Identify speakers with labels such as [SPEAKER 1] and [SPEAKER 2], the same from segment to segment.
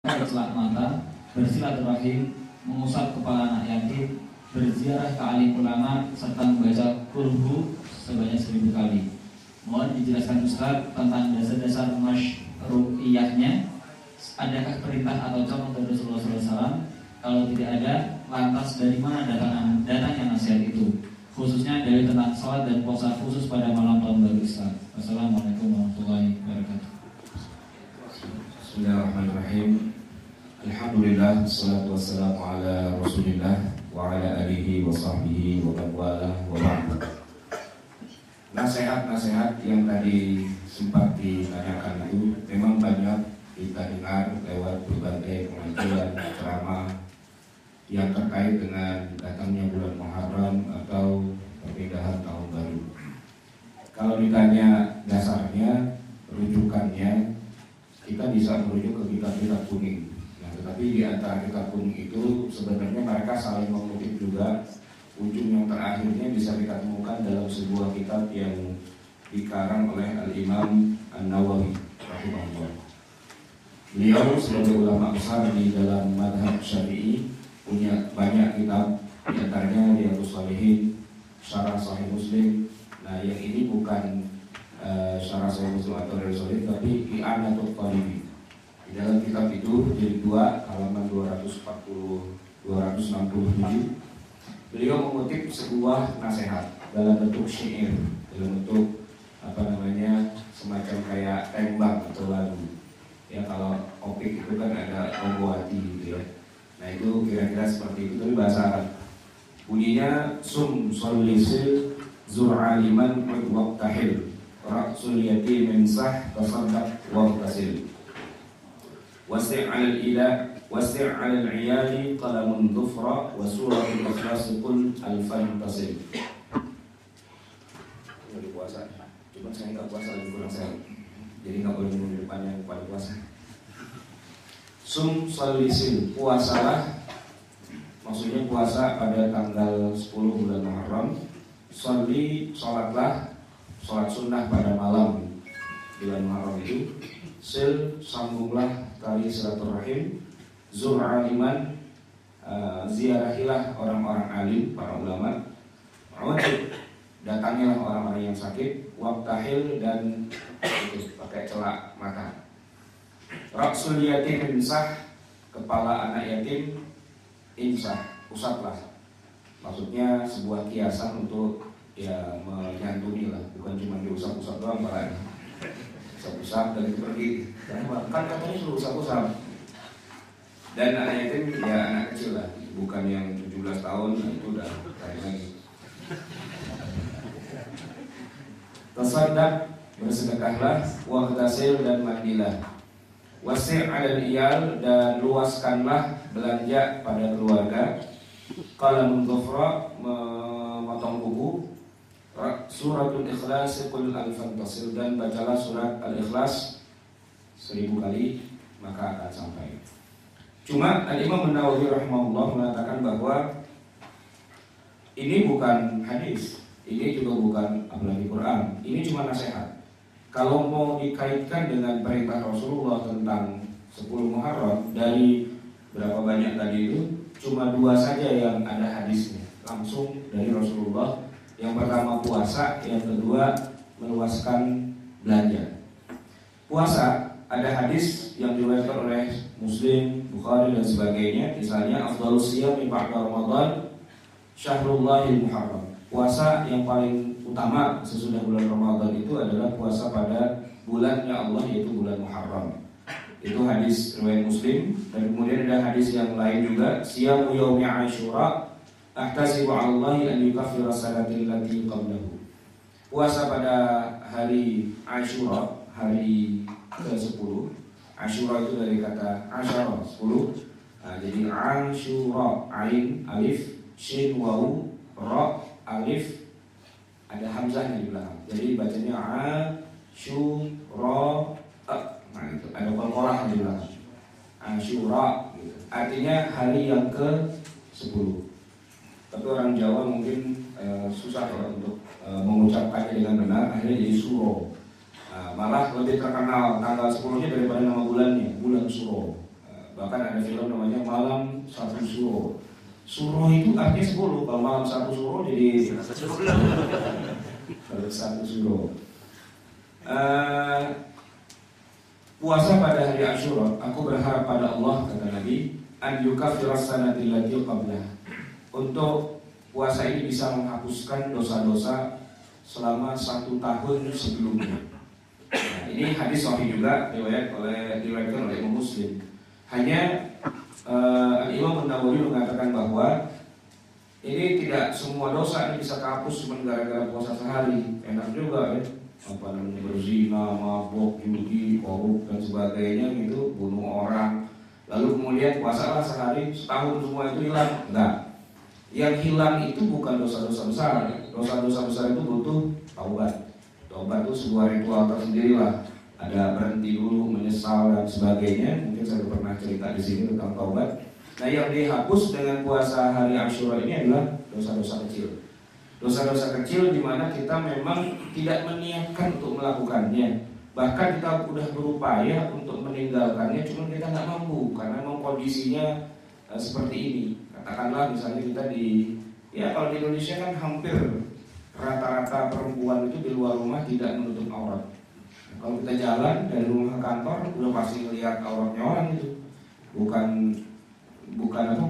[SPEAKER 1] bercelak mata, bersilaturahim, mengusap kepala anak yatim, berziarah ke alim ulama, serta membaca kulhu sebanyak 1000 kali. Mohon dijelaskan Ustaz tentang dasar-dasar masyru'iyahnya. Adakah perintah atau contoh dari Rasulullah SAW? Kalau tidak ada, lantas dari mana datangnya nasihat itu? Khususnya dari tentang sholat dan puasa khusus pada malam tahun baru Islam. Wassalamualaikum warahmatullahi wabarakatuh.
[SPEAKER 2] Bismillahirrahmanirrahim. Alhamdulillah, wassalatu wassalamu ala Rasulillah wa ala alihi wa sahbihi wa man walah wa ba'd. Nasihat-nasihat yang tadi sempat ditanyakan itu memang banyak kita dengar lewat berbagai pengajian, ceramah yang terkait dengan datangnya bulan Muharram atau perpindahan tahun baru. Kalau ditanya dasarnya, rujukannya, kita bisa merujuk ke kitab-kitab kuning. Nah, tetapi di antara kitab kuning itu sebenarnya mereka saling mengutip juga. Ujung yang terakhirnya bisa kita temukan dalam sebuah kitab yang dikarang oleh Al-Imam An-Nawawi rahimahullah. Beliau sebagai ulama besar di dalam madhab Syafi'i punya banyak kitab, di antaranya Riyadhus Shalihin, Syarah Sahih Muslim. Nah, yang ini bukan Syarah Sahih Muslim atau Riyadhus Shalihin, tapi I'anatul Talibin. Di dalam kitab itu jilid 2 halaman 267 beliau mengutip sebuah nasihat dalam bentuk syair, dalam bentuk semacam kayak tembang atau lagu. Ya, kalau opik itu kan ada ombowati gitu ya. Nah, itu kira-kira seperti itu, tapi bahasa Arab. Bunyinya sum solisil zur'aliman waqtahil ra'sul yatim sah tasaddaq waqtasil wasi' 'alal ila wasi' 'alal 'iyali qalamun dhufra wa suratul ikhlas qul al-fantasil. Ini puasa. Cuma saya enggak puasa, lagi kurang sehat. Jadi enggak boleh minum di depannya pada puasa. Sum solisil, puasalah, maksudnya puasa pada tanggal 10 bulan Muharram. Sholli, sholatlah, sholat sunnah pada malam bulan Muharram itu. Sil, sambunglah tali silaturahim. Zur aliman, ziarahilah orang-orang alim, para ulama. Udib, datangilah orang-orang yang sakit. Waqtahil, dan itu pakai celak mata. Ra'sul yatim insah, kepala anak yatim insah, usaplah. Maksudnya sebuah kiasan untuk ya menyantuni lah, bukan cuma diusap-usap doang palanya. Usap-usap dan itu pergi. Kan katanya suruh usap-usap. Dan anak yatim ya anak kecil lah, bukan yang 17 tahun, itu udah lain lagi. Tasaddaq, bersedekahlah, waqtasil, dan mandilah. Wasi' 'alal iyal, dan luaskanlah belanja pada keluarga. Qalamun dhufra, memotong buku. Suratul Ikhlas qul al-fantasil, dan bacalah surat Al-Ikhlas 1000 kali maka akan sampai. Cuma Al-Imam An-Nawawi rahimahullah mengatakan bahwa ini bukan hadis, ini juga bukan apalagi Quran, ini cuma nasihat. Kalau mau dikaitkan dengan perintah Rasulullah tentang 10 Muharram, dari berapa banyak tadi itu, cuma 2 saja yang ada hadisnya langsung dari Rasulullah. Yang pertama puasa, yang kedua meluaskan belanja. Puasa, ada hadis yang diriwayatkan oleh Muslim, Bukhari dan sebagainya. Misalnya afdhalus siyami ba'da Ramadan syahrullahil muharram. Puasa yang paling utama sesudah bulan Ramadan itu adalah puasa pada bulannya Allah, yaitu bulan Muharram. Itu hadis riwayat Muslim. Dan kemudian ada hadis yang lain juga, siyamu yaumi Asyura ahtasibu 'alallahi an yukaffira salatil lati qablahu. Puasa pada hari Asyura, hari ke-10. Asyura itu dari kata asyara, 10. Nah, jadi Asyura, ain, alif, shin, waw, ra, alif, ada hamzahnya di belakang. Jadi bacanya Asyura. Nah, itu ada qalqalah di belakang. Asyura gitu. Artinya hari yang ke-10. Tapi orang Jawa mungkin susah ya untuk mengucapkannya dengan benar, akhirnya jadi suro. Malah lebih terkenal tanggal 10-nya daripada nama bulannya, bulan suro. Bahkan ada film namanya Malam Satu Suro. Suro itu artinya 10. Kalau malam satu suro jadi kalau satu suro. Puasa pada hari Asyura, aku berharap pada Allah, kata Nabi, an yukaffiras sanati allati qablah. Untuk puasa ini bisa menghapuskan dosa-dosa selama 1 tahun sebelumnya. Nah, ini hadis sahih juga diriwayatkan oleh Imam Muslim. Hanya Imam Nawawi mengatakan bahwa ini tidak semua dosa ini bisa kehapus cuma gara-gara puasa sehari. Enak juga ya, apa namanya, berzina, mabok, judi, korup dan sebagainya gitu, bunuh orang. Lalu kemudian puasalah sehari, setahun semua itu hilang. Enggak. Yang hilang itu bukan dosa-dosa besar. Dosa-dosa besar itu butuh taubat. Taubat itu sebuah ritual tersendiri lah. Ada berhenti dulu, menyesal dan sebagainya. Mungkin saya pernah cerita di sini tentang taubat. Nah, yang dihapus dengan puasa hari Asyura ini adalah dosa-dosa kecil. Dosa-dosa kecil di mana kita memang tidak meniatkan untuk melakukannya. Bahkan kita sudah berupaya untuk meninggalkannya, cuma kita nggak mampu karena memang kondisinya seperti ini. Katakanlah misalnya kita kalau di Indonesia kan hampir rata-rata perempuan itu di luar rumah tidak menutup aurat. Kalau kita jalan dari rumah ke kantor udah pasti melihat auratnya orang itu.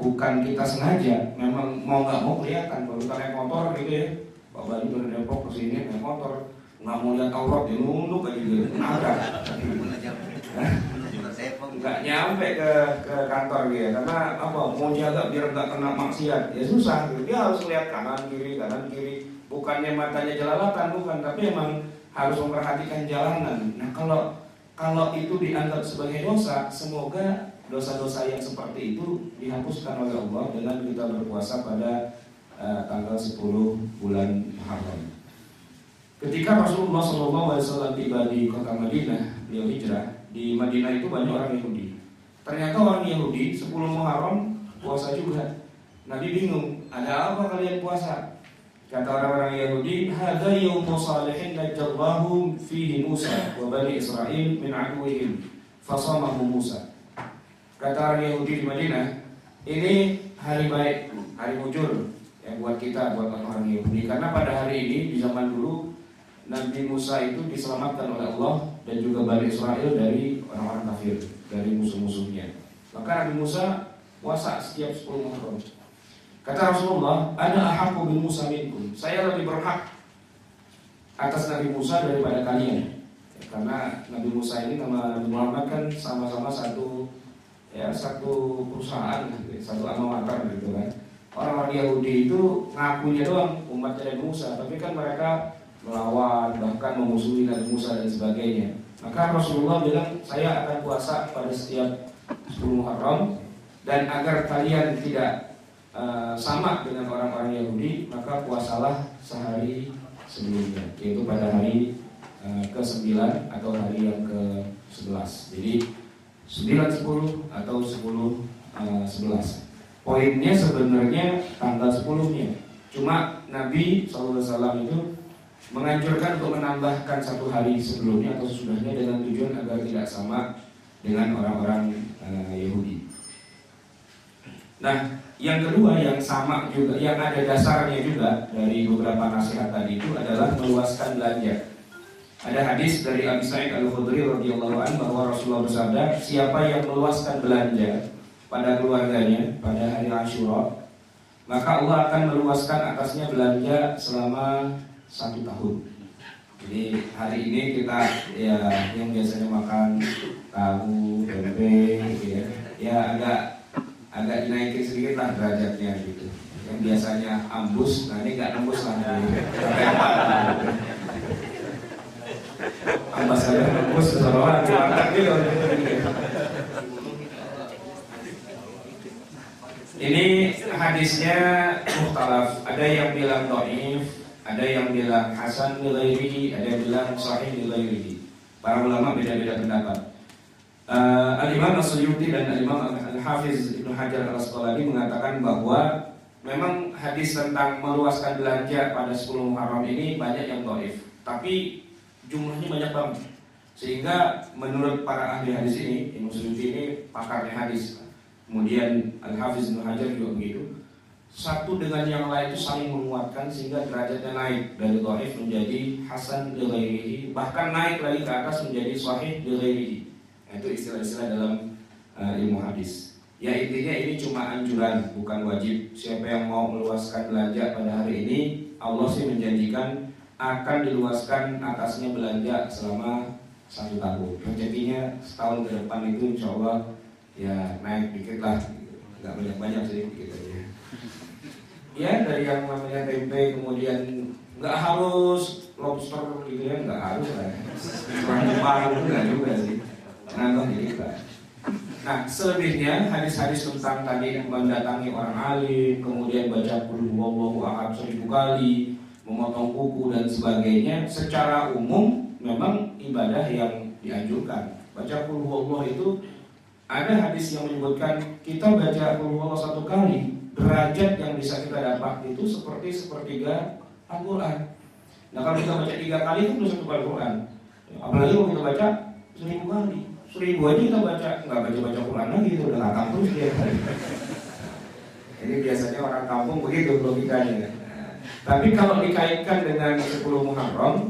[SPEAKER 2] Bukan kita sengaja, memang mau nggak mau kelihatan. Kalau kita naik motor gitu ya, Pak Bali dari Depok ke sini naik motor, nggak mau lihat aurat ya nunduk aja gitu, nabrak. Nggak nyampe ke kantor dia, karena apa? Mau jaga biar nggak kena maksiat, ya susah. Gitu. Dia harus lihat kanan kiri. Bukannya matanya jelalatan, bukan, tapi emang harus memperhatikan jalanan. Nah, kalau itu dianggap sebagai dosa, semoga dosa-dosa yang seperti itu dihapuskan oleh Allah dengan kita berpuasa pada tanggal 10 bulan Muharram. Ketika Rasulullah SAW tiba di kota Madinah, beliau hijrah. Di Madinah itu banyak orang Yahudi. Ternyata orang Yahudi 10 Muharram puasa juga. Nabi bingung, ada apa kalian puasa? Kata orang-orang Yahudi, hadza yaumu salihin najjallahu fihi Musa wa bani Israil min aduwwihim fasamahu Musa. Kata orang Yahudi di Madinah, ini hari baik, hari mujur yang buat kita, buat orang Yahudi. Karena pada hari ini di zaman dulu Nabi Musa itu diselamatkan oleh Allah dan juga Bani Israel dari orang-orang kafir, dari musuh-musuhnya. Maka Nabi Musa puasa setiap 10 Muharram. Kata Rasulullah, ana ahaqqu bi Musa minkum. Saya lebih berhak atas Nabi Musa daripada kalian. Karena Nabi Musa ini sama Nabi Muhammad kan sama-sama satu perusahaan, satu alma mater gitu kan. Orang-orang Yahudi itu ngakunya doang umat Nabi Musa, tapi kan mereka melawan, bahkan memusuhi Nabi Musa dan sebagainya. Maka Rasulullah bilang, saya akan puasa pada setiap 10 Muharram, dan agar kalian tidak sama dengan orang-orang Yahudi, maka puasalah sehari sebelumnya, yaitu pada hari ke-9 atau hari yang ke-11. Jadi 9, 10 atau 10, 11. Poinnya sebenarnya tanggal 10-nya. Cuma Nabi SAW itu menganjurkan untuk menambahkan 1 hari sebelumnya atau sesudahnya dengan tujuan agar tidak sama dengan orang-orang Yahudi. Nah, yang kedua yang sama juga, yang ada dasarnya juga dari beberapa nasihat tadi itu adalah meluaskan belanja. Ada hadis dari Abi Sa'id Al-Khudri radhiyallahu anhu bahwa Rasulullah bersabda, siapa yang meluaskan belanja pada keluarganya pada hari Asyura, maka Allah akan meluaskan atasnya belanja selama 1 tahun. Jadi hari ini kita yang biasanya makan tahu, tempe, ya agak dinaikin sedikit lah derajatnya gitu. Yang biasanya ambus, nah ini nggak nembus lah. Ambas saya nembus seseorang diangkat gitu. Ini hadisnya mukhtalaf. Ada yang bilang dhaif, ada yang bilang hasan li ghairihi, ada yang bilang sahih li ghairihi. Para ulama beda-beda pendapat. Al-Imam As-Suyuti dan Al-Imam Al-Hafiz Ibnu Hajar Al-Asqalani mengatakan bahwa memang hadis tentang meluaskan belanja pada 10 Muharram ini banyak yang dhaif, tapi jumlahnya banyak banget. Sehingga menurut para ahli hadis ini, Imam Suyuti ini pakarnya hadis, kemudian Al-Hafiz Ibnu Hajar juga begitu, satu dengan yang lain itu saling menguatkan sehingga derajatnya naik dari dhaif menjadi hasan li ghairihi, bahkan naik lagi ke atas menjadi sahih li ghairihi. Itu istilah-istilah dalam ilmu hadis. Ya intinya ini cuma anjuran, bukan wajib. Siapa yang mau meluaskan belanja pada hari ini, Allah sih menjanjikan akan diluaskan atasnya belanja selama 1 tahun. Rezekinya setahun ke depan itu insya Allah ya naik dikit lah, nggak banyak-banyak sih dikit aja. Ya dari yang namanya tempe kemudian nggak harus lobster gitu ya, nggak harus lah. Kurang Jepang itu nggak juga sih, nambah dikit lah. Nah selebihnya hadis-hadis tentang tadi mendatangi orang alim, kemudian baca qul huwallahu ahad 1000 kali, memotong kuku dan sebagainya, secara umum memang ibadah yang dianjurkan. Baca qul huwallahu itu ada hadis yang menyebutkan kita baca qul huwallahu 1 kali, derajat yang bisa kita dapat itu seperti sepertiga Al-Quran. Nah kalau kita baca 3 kali itu udah 1 Al-Quran. Apalagi kalau kita baca 1000 kali, 1000 aja kita baca, nggak baca Quran lagi itu udah khatam terus dia. Ini biasanya orang kampung begitu logikanya. Tapi kalau dikaitkan dengan 10 Muharram,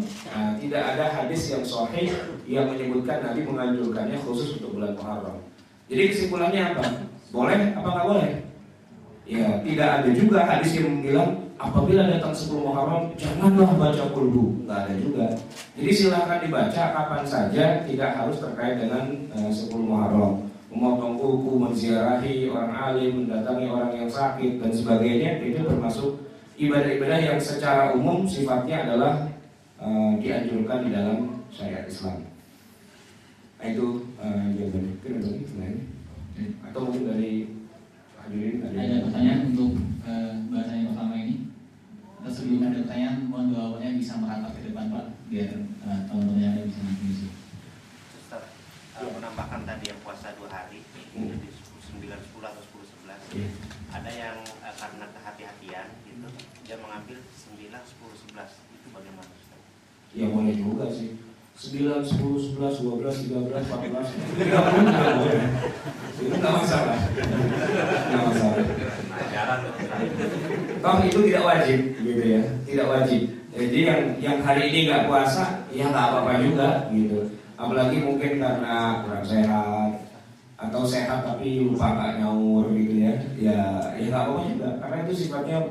[SPEAKER 2] tidak ada hadis yang sahih yang menyebutkan Nabi menganjurkannya khusus untuk bulan Muharram. Jadi kesimpulannya apa? Boleh apa nggak boleh? Ya tidak ada juga hadis yang bilang apabila datang 10 Muharram janganlah baca qulhu, nggak ada juga. Jadi silahkan dibaca kapan saja, tidak harus terkait dengan 10 Muharram. Memotong kuku, menziarahi orang alim, mendatangi orang yang sakit dan sebagainya, itu termasuk ibadah-ibadah yang secara umum sifatnya adalah dianjurkan di dalam syariat Islam. Nah, itu jawabannya. Mungkin ada lagi selain atau mungkin dari hadirin
[SPEAKER 1] ada pertanyaan untuk bahasan yang pertama ini. Atau sebelum ada pertanyaan, mohon doanya bisa merangkap ke depan Pak, biar teman-teman yang ada bisa mengisi.
[SPEAKER 3] Menambahkan tadi yang puasa 2 hari, jadi 9, 10 atau 10, 11. Ada yang karena kehati-hatian gitu, dia mengambil 9, 10, 11. Itu bagaimana Ustaz?
[SPEAKER 2] Ya boleh juga sih. 9, 10, 11, 12, 13, 14, 30 juga boleh. Itu nggak masalah. Nggak masalah.
[SPEAKER 3] Ajaran.
[SPEAKER 2] Toh itu tidak wajib, gitu ya. Tidak wajib. Jadi yang hari ini nggak puasa, ya nggak apa-apa juga, gitu. Apalagi mungkin karena kurang sehat atau sehat tapi lupa nggak nyaur, gitu ya. Ya nggak apa-apa juga. Karena itu sifatnya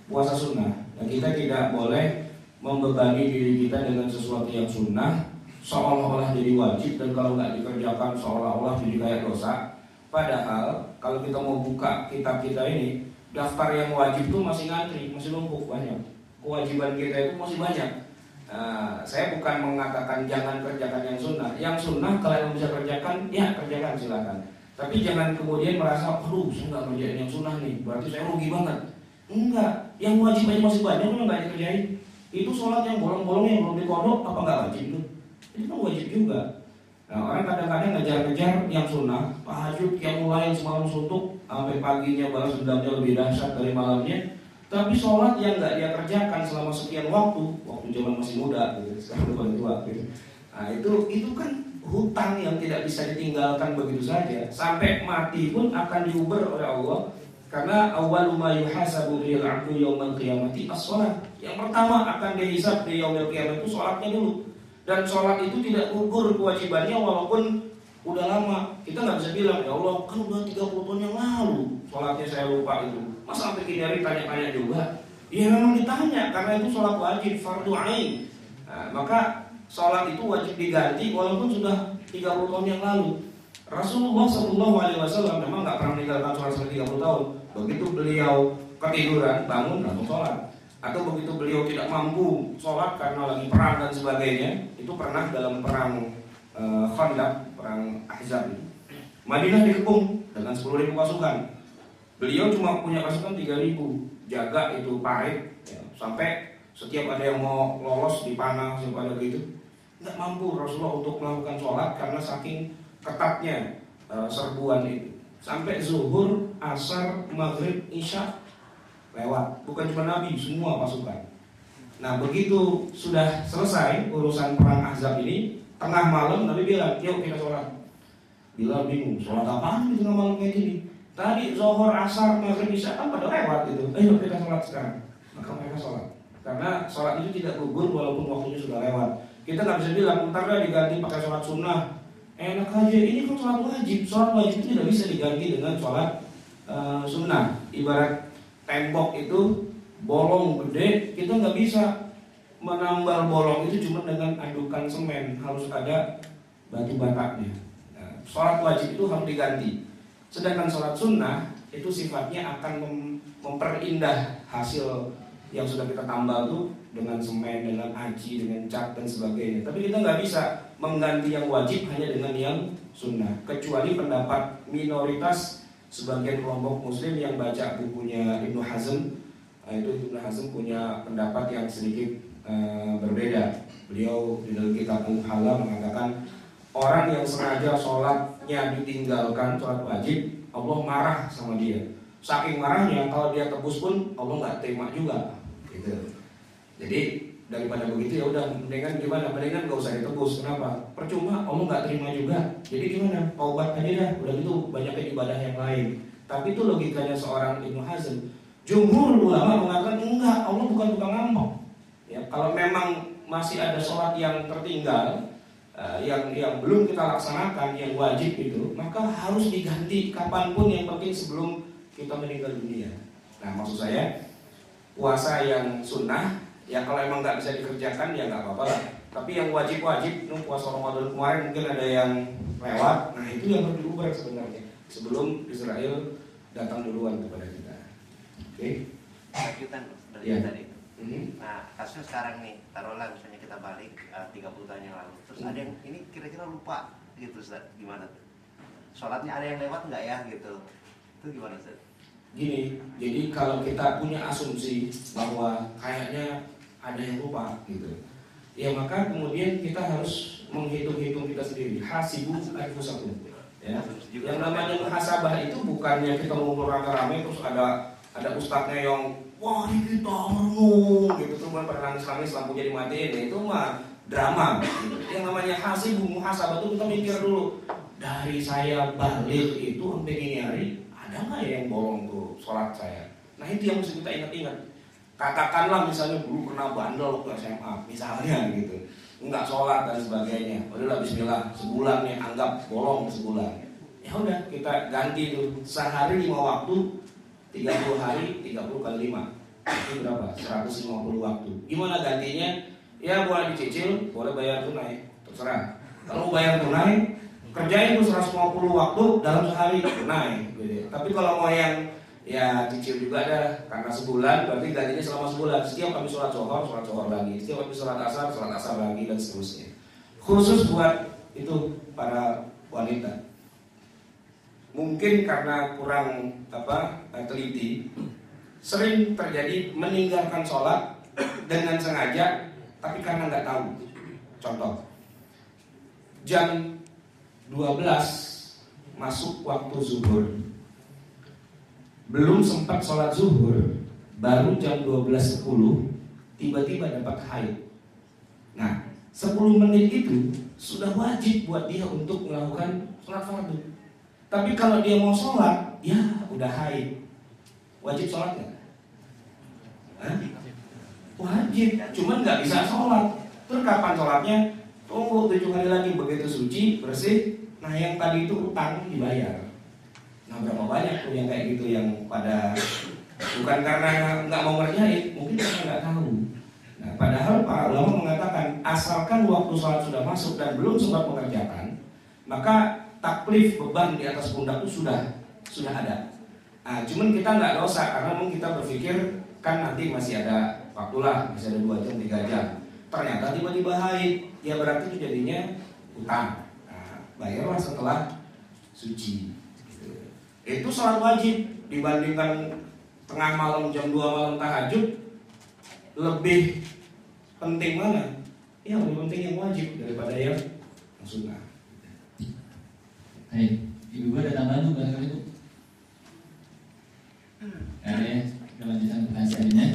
[SPEAKER 2] puasa sunnah. Dan kita tidak boleh membebani diri kita dengan sesuatu yang sunnah seolah-olah jadi wajib, dan kalau nggak dikerjakan seolah-olah jadi kayak dosa. Padahal kalau kita mau buka kitab kita ini, daftar yang wajib itu masih ngantri, masih numpuk banyak. Kewajiban kita itu masih banyak. Saya bukan mengatakan jangan kerjakan yang sunnah. Yang sunnah kalau yang bisa kerjakan, ya kerjakan silakan. Tapi jangan kemudian merasa, aduh saya nggak kerjain yang sunnah nih, berarti saya rugi banget. Enggak, yang wajib aja masih banyak, kok nggak dikerjain. Itu sholat yang bolong-bolong yang belum dikodok, apa nggak wajib tuh? Itu kan wajib juga. Nah, orang kadang-kadang ngejar-ngejar yang sunnah, tahajud yang mulai semalam suntuk sampai paginya balas dendamnya lebih dahsyat dari malamnya. Tapi sholat yang nggak dia kerjakan selama sekian waktu zaman masih muda, gitu, sekarang udah paling tua, gitu. Nah itu kan hutang yang tidak bisa ditinggalkan begitu saja. Sampai mati pun akan diuber oleh Allah. Karena awwalu ma yuhasabu bil 'abdu yaumil qiyamati as-shalah. Yang pertama akan dihisab di yaumil qiyamah itu sholatnya dulu. Dan sholat itu tidak gugur kewajibannya walaupun udah lama. Kita nggak bisa bilang, ya Allah kan udah 30 tahun yang lalu sholatnya saya lupa itu. Masa sampai kini hari tanya-tanya juga? Ya memang ditanya karena itu sholat wajib, fardu ain. Nah, maka sholat itu wajib diganti walaupun sudah 30 tahun yang lalu. Rasulullah SAW memang nggak pernah meninggalkan sholat sampai 30 tahun. Begitu beliau ketiduran, bangun langsung sholat. Atau begitu beliau tidak mampu sholat karena lagi perang dan sebagainya, itu pernah dalam perang Khandaq, perang Ahzab. Madinah dikepung dengan 10.000 pasukan. Beliau cuma punya pasukan 3.000, jaga itu parit, ya, sampai setiap ada yang mau lolos dipanah, sampai ada gitu, nggak mampu Rasulullah untuk melakukan sholat karena saking ketatnya serbuan itu. Sampai zuhur, asar, maghrib, isya lewat. Bukan cuma Nabi, semua pasukan. Nah begitu sudah selesai urusan perang Ahzab ini, tengah malam Nabi bilang, yuk kita sholat. Bilal bingung, sholat apaan di tengah malam kayak gini? Tadi Zuhur, Asar, Maghrib, Isya kan pada lewat gitu. Ayo kita sholat sekarang. Maka mereka sholat. Karena sholat itu tidak gugur walaupun waktunya sudah lewat. Kita nggak bisa bilang, ntar dah diganti pakai sholat sunnah. Enak aja, ini kan sholat wajib. Sholat wajib itu tidak bisa diganti dengan sholat sunnah. Ibarat tembok itu bolong gede, kita nggak bisa menambal bolong itu cuma dengan adukan semen, harus ada batu bataknya. Nah, sholat wajib itu harus diganti. Sedangkan sholat sunnah itu sifatnya akan memperindah hasil yang sudah kita tambal tuh dengan semen, dengan aci, dengan cat dan sebagainya. Tapi kita nggak bisa mengganti yang wajib hanya dengan yang sunnah. Kecuali pendapat minoritas sebagian kelompok muslim yang baca bukunya Ibnu Hazm. Itu Ibnu Hazm punya pendapat yang sedikit berbeda. Beliau di dalam kitab Al-Hala mengatakan orang yang sengaja sholatnya ditinggalkan, sholat wajib, Allah marah sama dia. Saking marahnya kalau dia tebus pun Allah nggak terima juga. Gitu. Jadi daripada begitu ya udah mendingan gimana? Mendingan nggak usah ditebus. Kenapa? Percuma, Allah nggak terima juga. Jadi gimana? Taubat aja dah. Udah gitu banyaknya ibadah yang lain. Tapi itu logikanya seorang Ibnu Hazm. Jumhur ulama mengatakan enggak, Allah bukan tukang ngambek. Ya, kalau memang masih ada sholat yang tertinggal, yang belum kita laksanakan, yang wajib itu, maka harus diganti kapanpun, yang penting sebelum kita meninggal dunia. Nah, maksud saya puasa yang sunnah, ya kalau emang nggak bisa dikerjakan ya nggak apa-apa lah. Tapi yang wajib-wajib, puasa Ramadan kemarin mungkin ada yang lewat, nah itu yang harus diubah sebenarnya sebelum Israel datang duluan kepada kita. Oke?
[SPEAKER 3] Lanjutan dari
[SPEAKER 2] Ya.
[SPEAKER 3] tadi. Nah, kasusnya sekarang nih, taruhlah misalnya kita balik 30 tahun yang lalu. Terus ada yang ini kira-kira lupa gitu, Ustaz. Gimana tuh? Sholatnya ada yang lewat nggak ya gitu? Itu gimana, Ustaz?
[SPEAKER 2] Gini, jadi kalau kita punya asumsi bahwa kayaknya ada yang lupa gitu, ya maka kemudian kita harus menghitung-hitung kita sendiri. Hasibu anfusakum. Ya. Yang namanya muhasabah itu bukannya kita ngumpul rame-rame terus ada ustadznya yang wah ini kita merenung gitu, tuh pada nangis-nangis lampunya dimatiin, itu mah drama gitu. Yang namanya hasibu muhasabah itu kita mikir dulu, dari saya balik itu sampai gini hari ada nggak ya yang bolong tuh sholat saya. Nah itu yang mesti kita ingat-ingat. Katakanlah misalnya dulu kena bandel ke SMA misalnya gitu, nggak sholat dan sebagainya, udahlah bismillah sebulan nih anggap bolong sebulan, ya udah kita ganti tuh sehari 5 waktu, 30 hari 30 kali 5 itu berapa? 150 waktu. Gimana gantinya? Ya boleh dicicil, boleh bayar tunai, terserah. Kalau mau bayar tunai, kerjain tuh 150 waktu dalam sehari tunai gitu. Tapi kalau mau yang ya cicil juga ada, karena sebulan berarti gantinya selama sebulan. Setiap kami sholat zuhur lagi, setiap kami sholat asar lagi, dan seterusnya. Khusus buat itu para wanita. Mungkin karena kurang teliti, sering terjadi meninggalkan sholat dengan sengaja, tapi karena nggak tahu. Contoh, jam 12 masuk waktu zuhur, belum sempat sholat zuhur, baru jam 12.10 tiba-tiba dapat haid. Nah, 10 menit itu sudah wajib buat dia untuk melakukan sholat fardu. Tapi kalau dia mau sholat, ya udah haid, wajib sholat nggak? Wajib, cuman nggak bisa sholat. Terus kapan sholatnya? Tunggu 7 hari lagi, begitu suci, bersih. Nah yang tadi itu utang dibayar. Nah berapa banyak tuh yang kayak gitu, yang pada bukan karena nggak mau ngerjain, mungkin karena nggak tahu. Nah padahal para ulama mengatakan asalkan waktu sholat sudah masuk dan belum sempat mengerjakan, maka taklif beban di atas pundak itu sudah ada. Nah, cuman kita nggak dosa karena mungkin kita berpikir kan nanti masih ada waktu lah, masih ada 2 jam 3 jam. Ternyata tiba-tiba haid, ya berarti itu jadinya utang. Nah, bayarlah setelah suci. Gitu. Itu sholat wajib dibandingkan tengah malam jam 2 malam tahajud, lebih penting mana? Ya lebih penting yang wajib daripada yang sunnah.
[SPEAKER 1] Baik, Ibu ada tambahan juga kali itu? Ada ya, kelanjutan pertanyaannya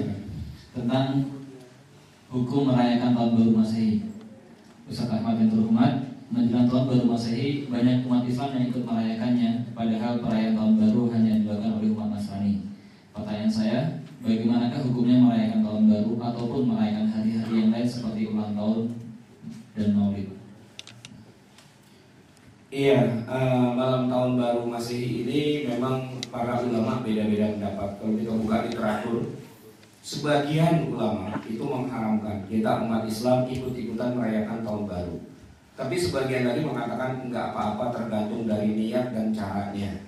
[SPEAKER 1] tentang hukum merayakan tahun baru Masehi. Ustaz Ahmad yang terhormat, menjelang tahun baru Masehi banyak umat Islam yang ikut merayakannya, padahal perayaan tahun baru hanya dilakukan oleh umat Nasrani. Pertanyaan saya, bagaimanakah hukumnya merayakan tahun baru ataupun merayakan hari-hari yang lain seperti ulang tahun dan Maulid?
[SPEAKER 2] Iya, malam tahun baru Masehi ini memang para ulama beda-beda pendapat. Kalau kita buka literatur, sebagian ulama itu mengharamkan kita umat Islam ikut-ikutan merayakan tahun baru. Tapi sebagian lagi mengatakan enggak apa-apa, tergantung dari niat dan caranya.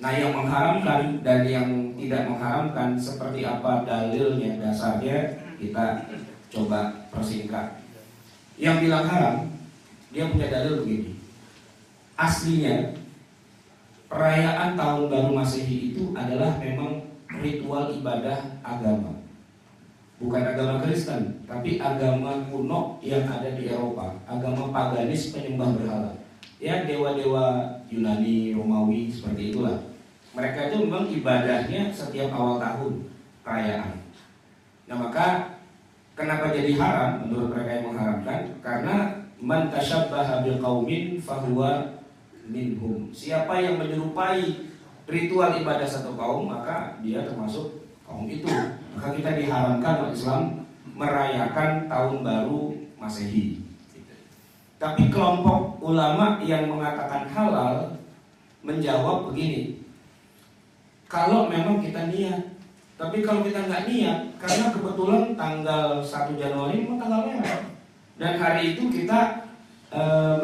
[SPEAKER 2] Nah, yang mengharamkan dan yang tidak mengharamkan seperti apa dalilnya, dasarnya kita coba persingkat. Yang bilang haram, dia punya dalil begini. Aslinya perayaan tahun baru Masehi itu adalah memang ritual ibadah agama. Bukan agama Kristen, tapi agama kuno yang ada di Eropa, agama paganis penyembah berhala. Ya, dewa-dewa Yunani, Romawi, seperti itulah. Mereka itu memang ibadahnya setiap awal tahun perayaan. Nah, maka kenapa jadi haram menurut mereka yang mengharamkan? Karena man tasyabbaha biqaumin fahuwa minhum. Siapa yang menyerupai ritual ibadah satu kaum, maka dia termasuk kaum itu. Maka kita diharamkan oleh Islam merayakan tahun baru Masehi. Tapi kelompok ulama yang mengatakan halal menjawab begini, kalau memang kita niat. Tapi kalau kita nggak niat, karena kebetulan tanggal 1 Januari memang tanggal merah, dan hari itu kita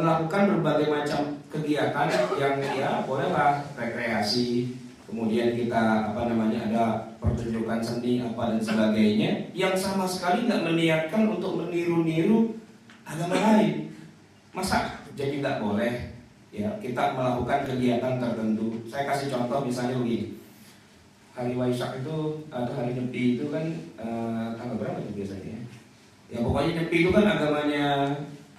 [SPEAKER 2] melakukan berbagai macam kegiatan yang ya bolehlah rekreasi, kemudian kita ada pertunjukan seni apa dan sebagainya, yang sama sekali nggak meniatkan untuk meniru-niru agama lain. Masa jadi nggak boleh ya kita melakukan kegiatan tertentu? Saya kasih contoh misalnya begini, hari Waisak itu atau hari Nyepi itu kan tanggal berapa itu biasanya? Ya pokoknya Nyepi itu kan agamanya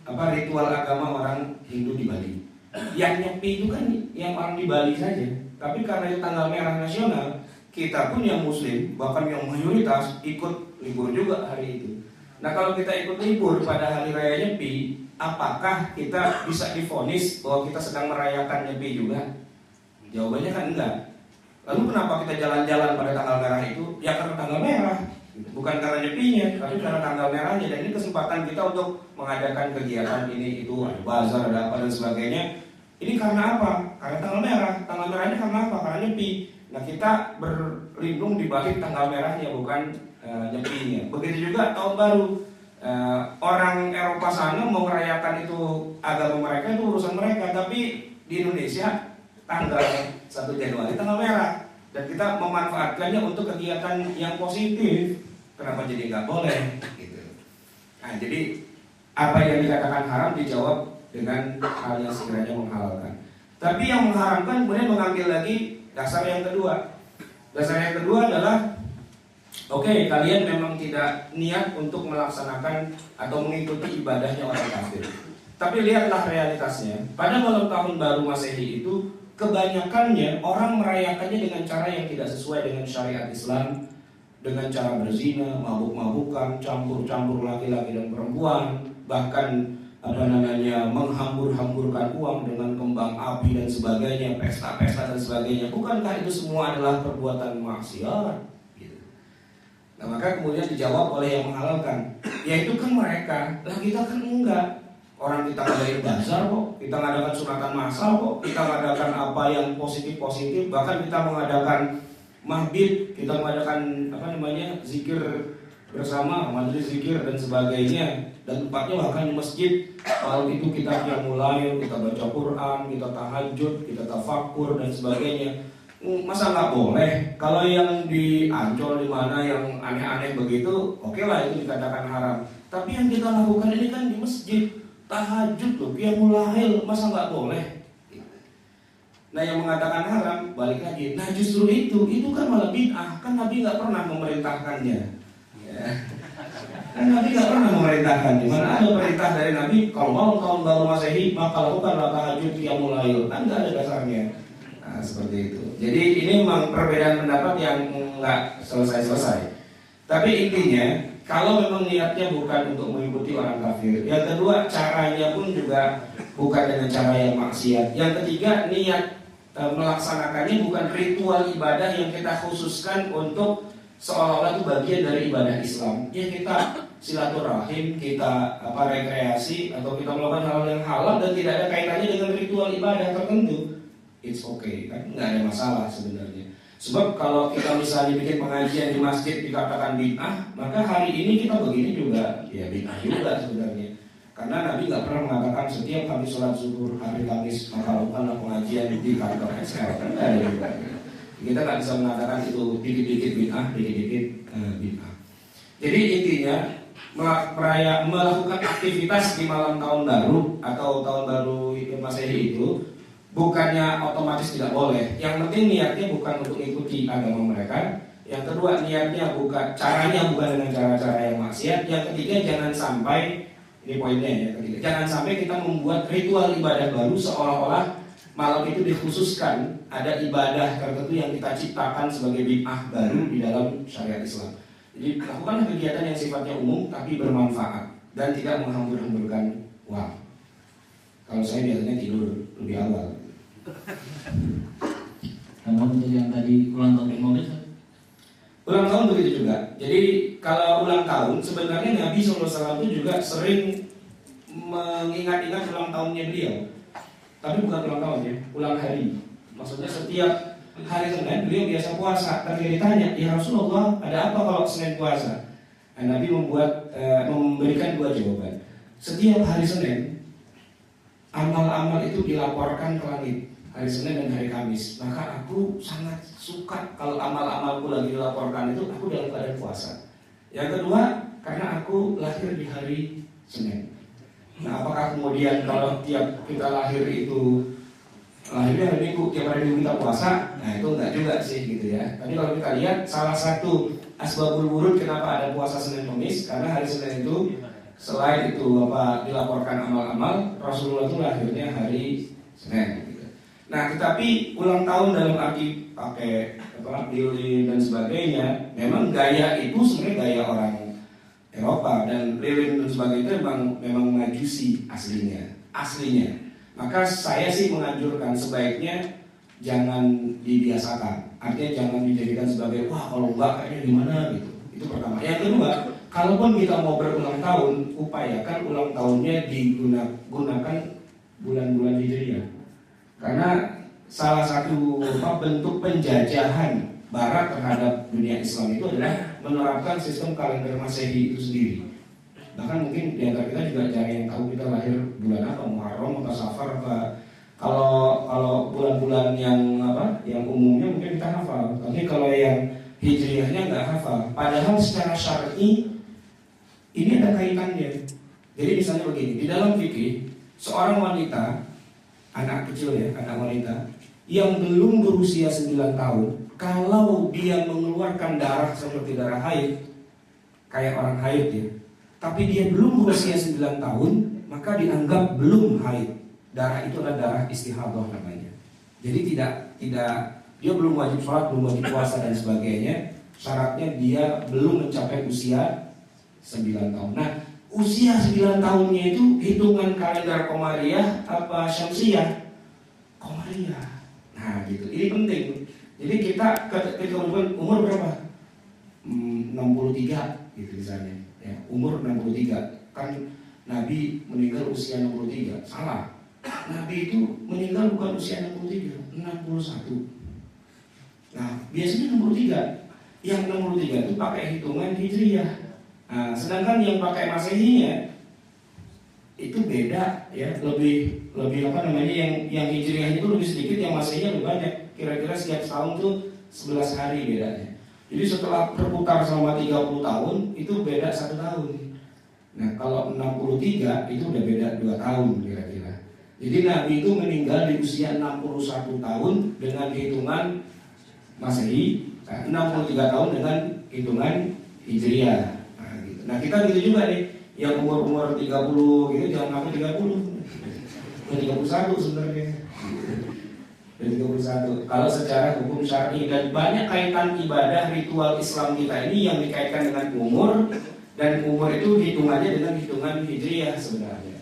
[SPEAKER 2] ritual agama orang Hindu di Bali. Yang Nyepi itu kan yang orang di Bali saja. Tapi karena itu tanggal merah nasional, kita pun yang Muslim, bahkan yang mayoritas ikut libur juga hari itu. Nah, kalau kita ikut libur pada hari raya Nyepi, apakah kita bisa divonis bahwa kita sedang merayakan Nyepi juga? Jawabannya kan enggak. Lalu kenapa kita jalan-jalan pada tanggal merah itu? Ya karena tanggal merah. Bukan karena Nyepinya, tapi karena tanggal merahnya. Dan ini kesempatan kita untuk mengadakan kegiatan ini, itu, ada bazar, ada apa dan sebagainya. Ini karena apa? Karena tanggal merah. Tanggal merahnya karena apa? Karena Nyepi. Nah, kita berlindung di balik tanggal merahnya, bukan Nyepinya. Begitu juga tahun baru. Orang Eropa sana mau merayakan itu agama mereka, itu urusan mereka. Tapi di Indonesia tanggal 1 Januari tanggal merah. Dan kita memanfaatkannya untuk kegiatan yang positif. Kenapa jadi nggak boleh? Gitu. Nah, jadi apa yang dikatakan haram dijawab dengan hal yang sekiranya menghalalkan. Tapi yang mengharamkan kemudian mengambil lagi dasar yang kedua. Dasar yang kedua adalah kalian memang tidak niat untuk melaksanakan atau mengikuti ibadahnya orang kafir. Tapi lihatlah realitasnya. Pada malam tahun baru Masehi itu kebanyakannya orang merayakannya dengan cara yang tidak sesuai dengan syariat Islam, dengan cara berzina, mabuk-mabukan, campur-campur laki-laki dan perempuan, bahkan menghambur-hamburkan uang dengan kembang api dan sebagainya, pesta-pesta dan sebagainya. Bukankah itu semua adalah perbuatan maksiat? Gitu. Nah, maka kemudian dijawab oleh yang menghalalkan, yaitu kan mereka, lah kita kan enggak. Orang kita ngadain bazar kok, kita ngadakan sunatan massal kok, kita ngadakan apa yang positif-positif, bahkan kita mengadakan mahbid, kita mengadakan zikir bersama, majelis zikir dan sebagainya, dan tempatnya bahkan di masjid. Kalau itu kita qiyamul, kita baca Quran, kita tahajud, kita tafakur dan sebagainya. Masa nggak boleh? Kalau yang di Ancol di mana yang aneh-aneh begitu, oke lah itu dikatakan haram. Tapi yang kita lakukan ini kan di masjid, tahajud loh, qiyamul lail, masa nggak boleh? Nah, yang mengatakan haram balik lagi. Nah, justru itu kan malah bid'ah. Kan Nabi nggak pernah memerintahkannya. Ya. Kan Nabi nggak pernah memerintahkannya. Mana ada perintah dari Nabi kalau mau tahun baru Masehi maka lakukanlah tahajud qiyamul lail. Kan nggak ada dasarnya. Nah, seperti itu. Jadi ini memang perbedaan pendapat yang nggak selesai-selesai. Tapi intinya, kalau memang niatnya bukan untuk mengikuti orang kafir, yang kedua caranya pun juga bukan dengan cara yang maksiat. Yang ketiga, niat melaksanakannya bukan ritual ibadah yang kita khususkan untuk seolah-olah itu bagian dari ibadah Islam. Ya kita silaturahim, kita rekreasi atau kita melakukan hal yang halal dan tidak ada kaitannya dengan ritual ibadah tertentu. It's okay, kan nggak ada masalah sebenarnya. Sebab kalau kita misalnya bikin pengajian di masjid dikatakan bid'ah, maka hari ini kita begini juga ya bid'ah juga sebenarnya. Karena Nabi nggak pernah mengatakan setiap kami sholat zuhur hari Kamis maka lakukanlah pengajian di kantor XL. Kita nggak bisa mengatakan itu dikit-dikit bid'ah, dikit-dikit bid'ah. Jadi intinya melakukan aktivitas di malam tahun baru atau tahun baru Masehi itu bukannya otomatis tidak boleh. Yang penting niatnya bukan untuk mengikuti agama mereka. Yang kedua, niatnya bukan, caranya bukan dengan cara-cara yang maksiat. Yang ketiga, jangan sampai, ini poinnya ya, ketiga, jangan sampai kita membuat ritual ibadah baru seolah-olah malam itu dikhususkan ada ibadah tertentu yang kita ciptakan sebagai bid'ah baru di dalam syariat Islam. Jadi lakukanlah kegiatan yang sifatnya umum tapi bermanfaat dan tidak menghambur-hamburkan uang. Kalau saya biasanya tidur lebih awal.
[SPEAKER 1] Namun untuk yang tadi ulang tahun mobil,
[SPEAKER 2] ulang tahun begitu juga. Jadi kalau ulang tahun sebenarnya Nabi SAW itu juga sering mengingat-ingat ulang tahunnya beliau. Tapi bukan ulang tahun ya, ulang hari. Maksudnya setiap hari Senin beliau biasa puasa. Tapi ditanya, ya Rasulullah ada apa kalau Senin puasa? Nah, Nabi memberikan dua jawaban. Setiap hari Senin amal-amal itu dilaporkan ke langit. Hari Senin dan hari Kamis. Maka aku sangat suka kalau amal-amalku lagi dilaporkan itu aku dalam keadaan puasa. Yang kedua, karena aku lahir di hari Senin. Nah, apakah kemudian kalau tiap kita lahir itu lahirnya hari Minggu, tiap hari Minggu kita puasa? Nah, itu enggak juga sih gitu ya. Tapi kalau kita lihat salah satu asbabul wurud kenapa ada puasa Senin Kamis, karena hari Senin itu selain itu dilaporkan amal-amal, Rasulullah itu lahirnya hari Senin. Nah, tetapi ulang tahun dalam arti pakai lilin dan sebagainya, memang gaya itu sebenarnya gaya orang Eropa dan lilin dan sebagainya memang majusi aslinya. Maka saya sih menganjurkan sebaiknya jangan dibiasakan. Artinya jangan dijadikan sebagai wah kalau enggak kayaknya gimana gitu. Itu pertama. Yang kedua, kalaupun kita mau berulang tahun, upayakan ulang tahunnya digunakan bulan-bulan Hijriah. Karena salah satu bentuk penjajahan Barat terhadap dunia Islam itu adalah menerapkan sistem kalender Masehi itu sendiri. Bahkan mungkin di antara kita juga jarang yang tahu kita lahir bulan apa, Muharram atau Safar apa. Kalau bulan-bulan yang umumnya mungkin kita hafal, tapi kalau yang Hijriahnya nggak hafal. Padahal secara syar'i ini ada kaitannya. Jadi misalnya begini, di dalam fikih seorang wanita anak kecil ya, anak wanita yang belum berusia 9 tahun, kalau dia mengeluarkan darah seperti darah haid, kayak orang haid ya, tapi dia belum berusia 9 tahun, maka dianggap belum haid. Darah itu adalah darah istihadah namanya. Jadi tidak dia belum wajib sholat, belum wajib puasa dan sebagainya. Syaratnya dia belum mencapai usia 9 tahun. Nah, usia 9 tahunnya itu hitungan kalender Komariah apa Syamsiyah? Komariah. Nah gitu, ini penting. Jadi kita ketika umur berapa? 63 gitu misalnya ya, umur 63. Kan Nabi meninggal usia 63. Salah. Nabi itu meninggal bukan usia 63, 61. Nah biasanya 63. Yang 63 itu pakai hitungan Hijriah. Nah, sedangkan yang pakai Masehinya itu beda ya, lebih yang Hijriahnya itu lebih sedikit, yang Masehinya lebih banyak. Kira-kira setiap tahun tuh 11 hari bedanya. Jadi setelah berputar selama 30 tahun itu beda 1 tahun. Nah, kalau 63 itu udah beda 2 tahun kira-kira. Jadi Nabi itu meninggal di usia 61 tahun dengan hitungan Masehi, 63 tahun dengan hitungan Hijriah. Nah kita gitu juga nih, yang umur 30 gitu jangan sampai 30, 31 sebenarnya. Dan 31. Kalau secara hukum syar'i dan banyak kaitan ibadah ritual Islam kita ini yang dikaitkan dengan umur, dan umur itu hitungannya dengan hitungan Hijriah sebenarnya.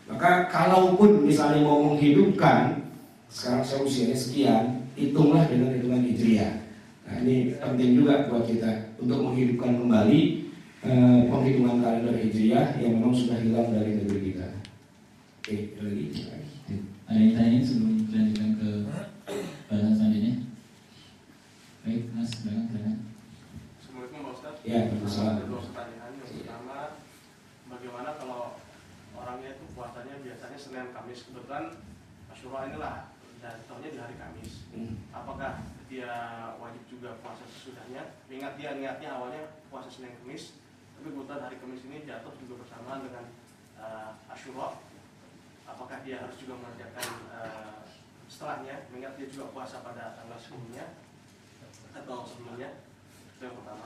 [SPEAKER 2] Maka kalaupun misalnya mau menghidupkan, sekarang saya usianya sekian, hitunglah dengan hitungan hijriah. Nah ini penting juga buat kita untuk menghidupkan kembali penghitungan kalender hijriah yang memang sudah hilang dari negeri kita. Oke, ada lagi?
[SPEAKER 1] Ada yang tanya sebelum dilanjutkan ke bahasan selanjutnya? Baik, Mas, silakan.
[SPEAKER 4] Assalamualaikum Pak Ustadz.
[SPEAKER 2] Ya, masalah.
[SPEAKER 4] Ada dua pertanyaan. Yang pertama, bagaimana kalau orangnya itu puasanya biasanya Senin Kamis, kebetulan Asyura inilah jatuhnya di hari Kamis. Apakah dia wajib juga puasa sesudahnya? Ingat dia niatnya awalnya puasa Senin Kamis, tapi kebetulan hari Kamis ini jatuh juga bersamaan dengan Asyura. Apakah dia harus juga mengerjakan setelahnya? Mengingat dia juga puasa pada tanggal 10-nya atau sebelumnya? Itu yang pertama.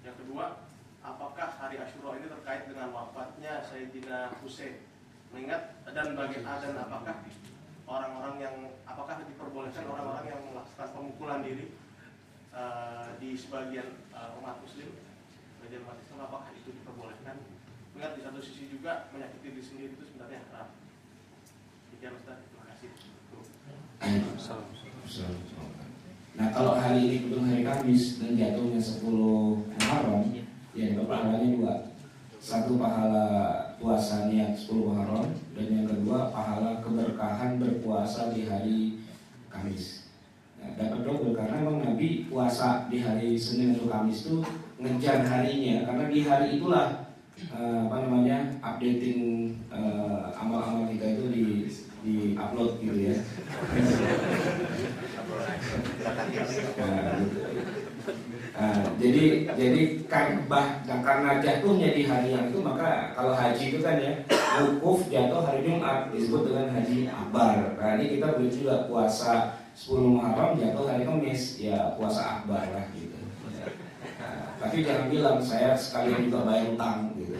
[SPEAKER 4] Yang kedua, apakah hari Asyura ini terkait dengan wafatnya Sayyidina Husain? Mengingat dan apakah orang-orang yang apakah diperbolehkan orang-orang yang melakukan pemukulan diri di sebagian umat Muslim, sebagian umat Islam, apakah itu diperbolehkan? Mengingat di satu sisi juga menyakiti diri sendiri itu sebenarnya haram. Demikian Ustaz, terima kasih.
[SPEAKER 2] Nah kalau hari ini betul hari Kamis dan jatuhnya 10 Muharram, ya itu pahalanya dua. Satu pahala puasa niat 10 Muharram, dan yang kedua pahala keberkahan berpuasa di hari Kamis. Nah, dapat double karena memang Nabi puasa di hari Senin atau Kamis itu ngejar harinya, karena di hari itulah updating amal-amal kita itu di upload gitu ya. Jadi karena jatuhnya di hari yang itu, maka kalau haji itu kan ya wukuf jatuh hari Jumat disebut dengan haji akbar. Nah ini kita boleh juga puasa 10 Muharram jatuh hari Kamis, ya puasa akbar lah gitu. Tapi jangan bilang saya sekalian juga bayar utang gitu.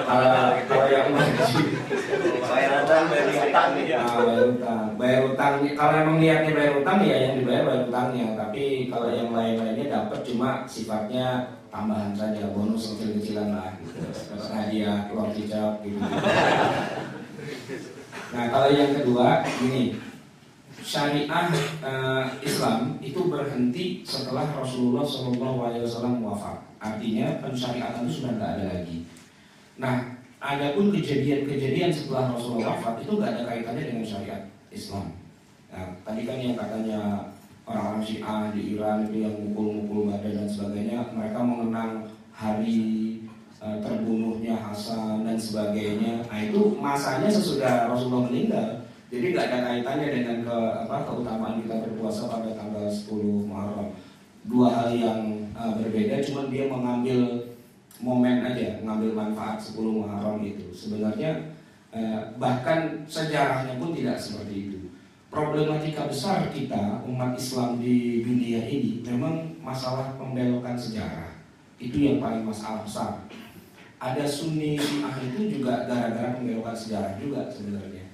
[SPEAKER 2] Kalau yang haji bayar utang. Kalau emang niatnya bayar utang ya yang dibayar bayar utangnya. Tapi kalau yang lain-lainnya dapat cuma sifatnya tambahan saja, bonus kecil-kecilan lah gitu. Dapat hadiah, uang cicak gitu. Nah kalau yang kedua ini, syariah Islam itu berhenti setelah Rasulullah SAW wafat. Artinya pensyariatan itu sudah tidak ada lagi. Nah, adapun kejadian-kejadian setelah Rasulullah wafat itu nggak ada kaitannya dengan syariat Islam. Nah, tadi kan yang katanya orang-orang Syiah di Iran itu yang mukul-mukul badan dan sebagainya, mereka mengenang hari terbunuhnya Hasan dan sebagainya. Nah, itu masanya sesudah Rasulullah meninggal. Jadi nggak ada kaitannya dengan keutamaan kita berpuasa pada tanggal 10 Muharram. Dua hal yang berbeda, cuma dia mengambil momen aja, mengambil manfaat 10 Muharram itu. Sebenarnya bahkan sejarahnya pun tidak seperti itu. Problematika besar kita umat Islam di dunia ini memang masalah pembelokan sejarah. Itu yang paling masalah besar. Ada Sunni Syiah itu juga gara-gara pembelokan sejarah juga sebenarnya.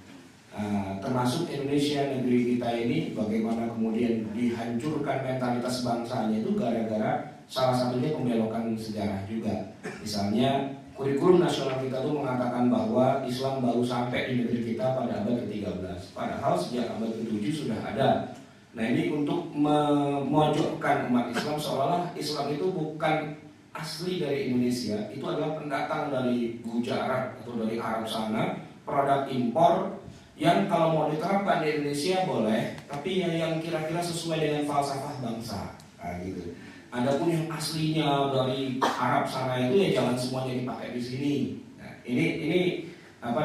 [SPEAKER 2] Termasuk Indonesia, negeri kita ini, bagaimana kemudian dihancurkan mentalitas bangsanya itu gara-gara salah satunya pembelokan sejarah juga. Misalnya kurikulum nasional kita tuh mengatakan bahwa Islam baru sampai di negeri kita pada abad ke-13, padahal sejak abad ke-7 sudah ada. Nah ini untuk memojokkan umat Islam seolah-olah Islam itu bukan asli dari Indonesia, itu adalah pendatang dari Gujarat atau dari Arab sana, produk impor yang kalau mau diterapkan di Indonesia boleh, tapi yang kira-kira sesuai dengan falsafah bangsa, gitu. Adapun yang aslinya dari Arab sana itu ya jangan semuanya dipakai di sini. Nah, ini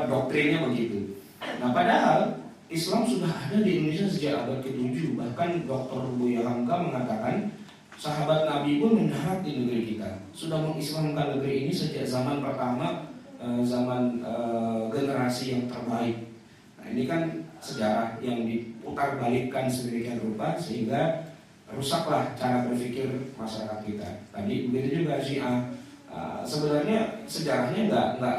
[SPEAKER 2] doktrinnya begitu. Nah padahal Islam sudah ada di Indonesia sejak abad ke-7. Bahkan Dr. Buya Hamka mengatakan sahabat Nabi pun mendarat di negeri kita, sudah mengislamkan negeri ini sejak zaman pertama, zaman generasi yang terbaik. Nah ini kan sejarah yang diputar balikkan sedemikian rupa sehingga rusaklah cara berpikir masyarakat kita. Tadi begitu juga Syiah. Sebenarnya sejarahnya nggak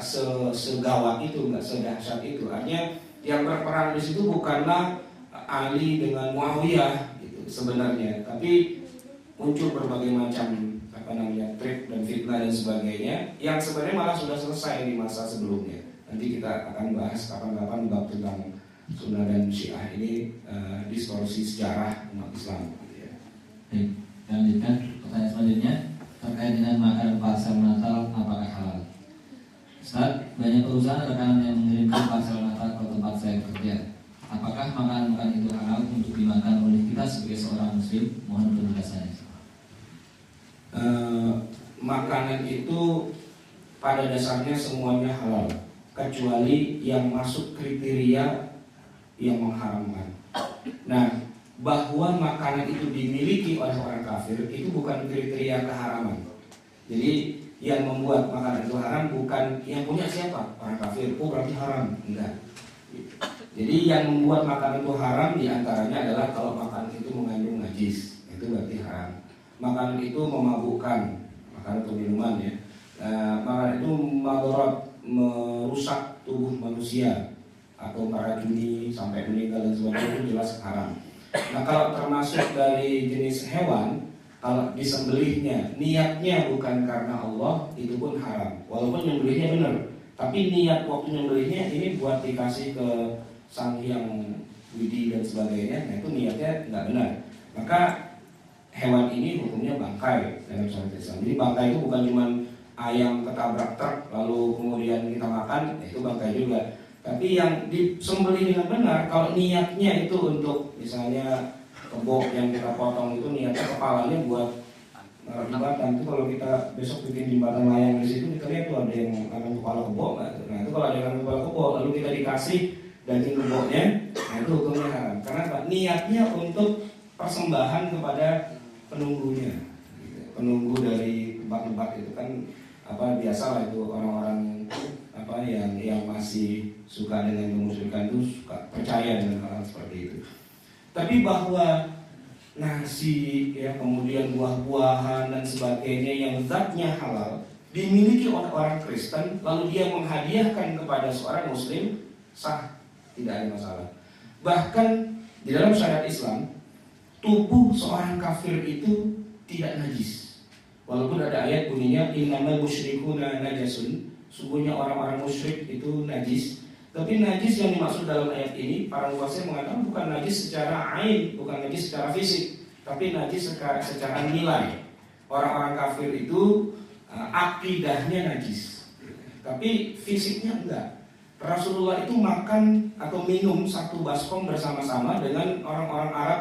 [SPEAKER 2] segawat itu, nggak sedahsyat itu. Artinya yang berperang di situ bukanlah Ali dengan Muawiyah gitu sebenarnya, tapi muncul berbagai macam trik dan fitnah dan sebagainya, yang sebenarnya malah sudah selesai di masa sebelumnya. Nanti kita akan bahas kapan-kapan bab tentang Sunnah dan Syiah ini, distorsi sejarah umat Islam.
[SPEAKER 1] Baik, kita lanjutkan pertanyaan selanjutnya terkait dengan makan parsel Natal apakah halal? Ustaz, banyak perusahaan rekanan yang mengirimkan parsel Natal ke tempat saya bekerja. Apakah makanan-makanan itu halal untuk dimakan oleh kita sebagai seorang muslim? Mohon penjelasannya.
[SPEAKER 2] Makanan itu pada dasarnya semuanya halal, kecuali yang masuk kriteria yang mengharamkan. Nah, bahwa makanan itu dimiliki oleh orang kafir itu bukan kriteria keharaman. Jadi yang membuat makanan itu haram bukan yang punya siapa, orang kafir, oh berarti haram, enggak. Jadi yang membuat makanan itu haram diantaranya adalah kalau makanan itu mengandung najis, itu berarti haram. Makanan itu memabukkan, makanan atau minuman ya. Makanan itu madarat, merusak tubuh manusia atau meracuni sampai meninggal dan sebagainya, itu jelas haram. Nah, kalau termasuk dari jenis hewan, kalau disembelihnya niatnya bukan karena Allah, itu pun haram. Walaupun nyembelihnya benar, tapi niat waktu nyembelihnya ini buat dikasih ke Sang Hyang Widi dan sebagainya, nah itu niatnya nggak benar. Maka hewan ini hukumnya bangkai dalam syariat Islam. Jadi bangkai itu bukan cuma ayam ketabrak truk lalu kemudian kita makan, itu bangkai juga. Tapi yang disembelih dengan benar, kalau niatnya itu untuk misalnya kebo yang kita potong itu niatnya kepalanya buat jembatan, itu kalau kita besok bikin jembatan layang di situ kita lihat tuh ada yang makan kepala kebo, nah itu kalau ada yang makan kepala kebo lalu kita dikasih daging kebonya, nah itu hukumnya haram. Karena apa? Niatnya untuk persembahan kepada penunggunya, penunggu dari tempat-tempat itu kan biasalah itu orang-orang yang masih suka dengan kemusyrikan itu suka percaya dengan hal seperti itu. Tapi bahwa nasi ya kemudian buah-buahan dan sebagainya yang zatnya halal dimiliki oleh orang Kristen lalu dia menghadiahkan kepada seorang muslim, sah, tidak ada masalah. Bahkan di dalam syariat Islam tubuh seorang kafir itu tidak najis. Walaupun ada ayat bunyinya innamal musyrikuna najasun, sungguhnya orang-orang musyrik itu najis. Tapi najis yang dimaksud dalam ayat ini, para mufassir mengatakan bukan najis secara ain, bukan najis secara fisik, tapi najis secara nilai. Orang-orang kafir itu akidahnya najis, tapi fisiknya enggak. Rasulullah itu makan atau minum satu baskom bersama-sama dengan orang-orang Arab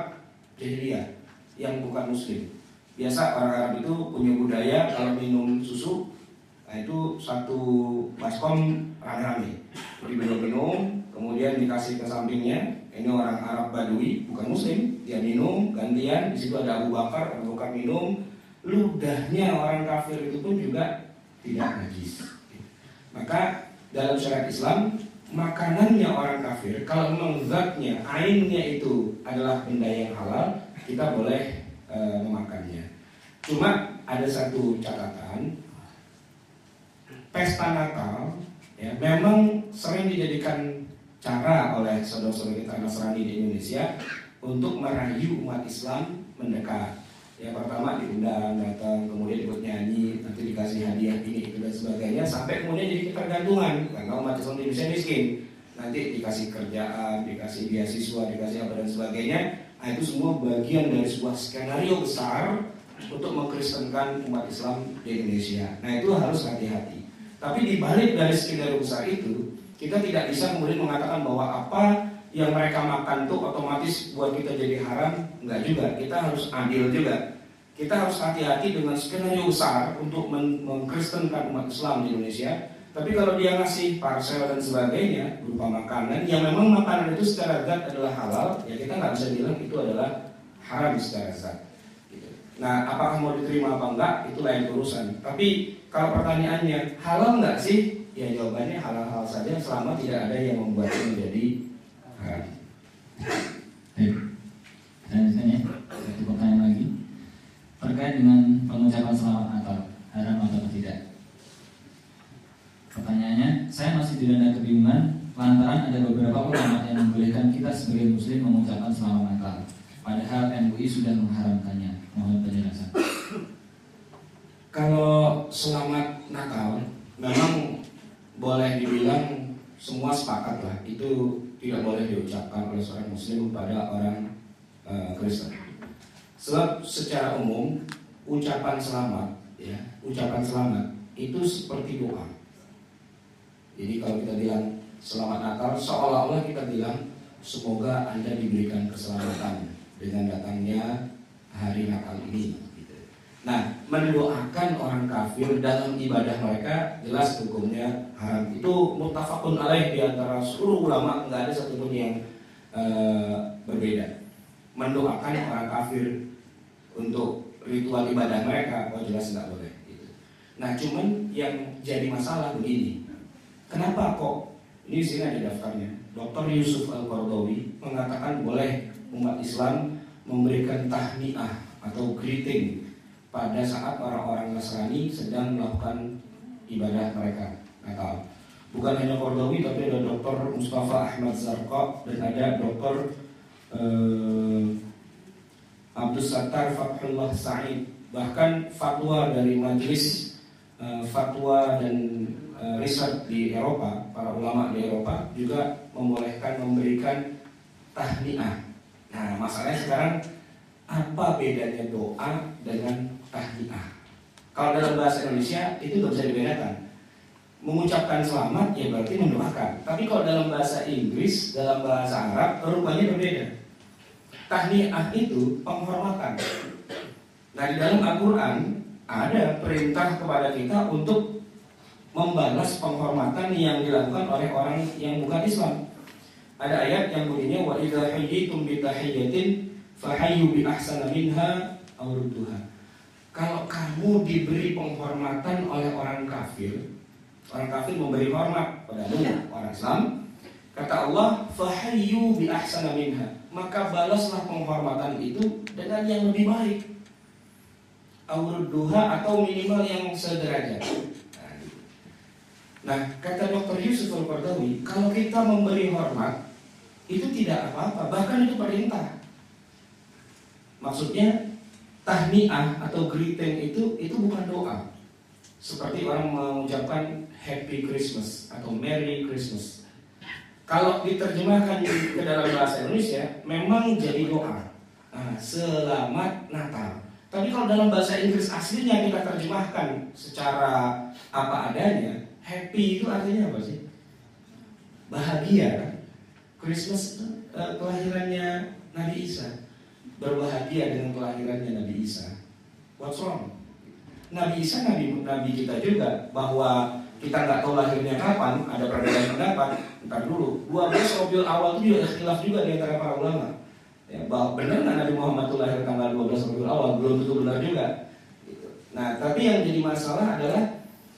[SPEAKER 2] jahiliyah yang bukan muslim. Biasa orang Arab itu punya budaya kalau minum susu, nah itu satu baskom rame-rame. Jadi minum, kemudian dikasih ke sampingnya. Ini orang Arab Badui, bukan muslim, dia minum gantian. Di situ ada Abu Bakar minum. Ludahnya orang kafir itu pun juga tidak najis. Maka dalam syariat Islam, makanannya orang kafir kalau memang zatnya, ainnya itu adalah benda yang halal, kita boleh memakannya. Cuma ada satu catatan, pesta Natal ya, memang sering dijadikan cara oleh saudara-saudara kita Nasrani di Indonesia untuk merayu umat Islam mendekat. Ya pertama diundang datang, kemudian ikut nyanyi, nanti dikasih hadiah ini itu dan sebagainya, sampai kemudian jadi ketergantungan karena umat Islam di Indonesia miskin. Nanti dikasih kerjaan, dikasih beasiswa, dikasih apa dan sebagainya. Nah, itu semua bagian dari sebuah skenario besar untuk mengkristenkan umat Islam di Indonesia. Nah itu harus hati-hati. Tapi dibalik dari skenario besar itu, kita tidak bisa kemudian mengatakan bahwa apa yang mereka makan tuh otomatis buat kita jadi haram. Enggak juga, kita harus adil juga. Kita harus hati-hati dengan skenario besar untuk mengkristenkan umat Islam di Indonesia. Tapi kalau dia ngasih parcel dan sebagainya berupa makanan, yang memang makanan itu secara zat adalah halal, ya kita nggak bisa bilang itu adalah haram secara zat. Nah, apakah mau diterima apa enggak, itu lain urusan. Tapi kalau pertanyaannya halal nggak sih? Ya jawabannya halal-halal saja selama tidak ada yang membuatnya menjadi haram.
[SPEAKER 1] Baik, selanjutnya satu pertanyaan lagi terkait dengan pengucapan selamat Natal, haram atau tidak? Pertanyaannya, saya masih dilanda kebingungan lantaran ada beberapa ulama yang membolehkan kita sebagai muslim mengucapkan selamat Natal, padahal MUI sudah mengharamkannya. Mohon penjelasan.
[SPEAKER 2] Kalau selamat Natal, memang boleh dibilang semua sepakat lah, itu tidak boleh diucapkan oleh seorang Muslim pada orang Kristen. Sebab secara umum ucapan selamat, ya, ucapan selamat itu seperti doa. Jadi kalau kita bilang selamat Natal, seolah-olah kita bilang semoga Anda diberikan keselamatan dengan datangnya hari Natal ini. Nah, mendoakan orang kafir dalam ibadah mereka jelas hukumnya haram. Itu muttafaqun alaih di antara seluruh ulama, nggak ada satupun yang berbeda. Mendoakan orang kafir untuk ritual ibadah mereka, jelas nggak boleh. Nah, cuman yang jadi masalah begini, kenapa kok ini sini ada daftarnya? Dr. Yusuf Al-Qaradawi mengatakan boleh umat Islam memberikan tahniah atau greeting pada saat orang-orang Nasrani sedang melakukan ibadah mereka Natal. Bukan hanya Qaradawi, tapi ada Dr. Mustafa Ahmad Zarqa dan ada Dr. Abdus Sattar Fathullah Sa'id. Bahkan fatwa dari Majelis Fatwa dan riset di Eropa, para ulama di Eropa juga membolehkan memberikan tahniah. Nah, masalahnya sekarang apa bedanya doa dengan tahniah? Kalau dalam bahasa Indonesia itu nggak bisa dibedakan. Mengucapkan selamat ya berarti mendoakan. Tapi kalau dalam bahasa Inggris, dalam bahasa Arab rupanya berbeda. Tahniah itu penghormatan. Nah, di dalam Al-Quran ada perintah kepada kita untuk membalas penghormatan yang dilakukan oleh orang yang bukan Islam. Ada ayat yang bunyinya wa idza hayyitum bi tahiyyatin fahayyu bi ahsana minha aw rudduha. Kalau kamu diberi penghormatan oleh orang kafir memberi hormat padamu, orang Islam, kata Allah fahayyu bi ahsana minha, maka balaslah penghormatan itu dengan yang lebih baik. Aurudduha atau minimal yang sederajat. Nah, kata Dr. Yusuf Al-Qaradawi, kalau kita memberi hormat itu tidak apa-apa, bahkan itu perintah. Maksudnya tahniah atau greeting itu bukan doa. Seperti orang mengucapkan Happy Christmas atau Merry Christmas. Kalau diterjemahkan ke dalam bahasa Indonesia, memang jadi doa. Selamat Natal. Tapi kalau dalam bahasa Inggris aslinya kita terjemahkan secara apa adanya, happy itu artinya apa sih? Bahagia kan? Christmas itu kelahirannya Nabi Isa. Berbahagia dengan kelahirannya Nabi Isa. What's wrong? Nabi Isa Nabi kita juga. Bahwa kita nggak tahu lahirnya kapan, ada perbedaan pendapat. Ntar dulu 12 Rabiul Awal itu juga ikhtilaf juga di antara para ulama. Ya, bahwa benar nggak Nabi Muhammad itu lahir tanggal 12 Rabiul Awal, belum tentu benar juga. Nah, tapi yang jadi masalah adalah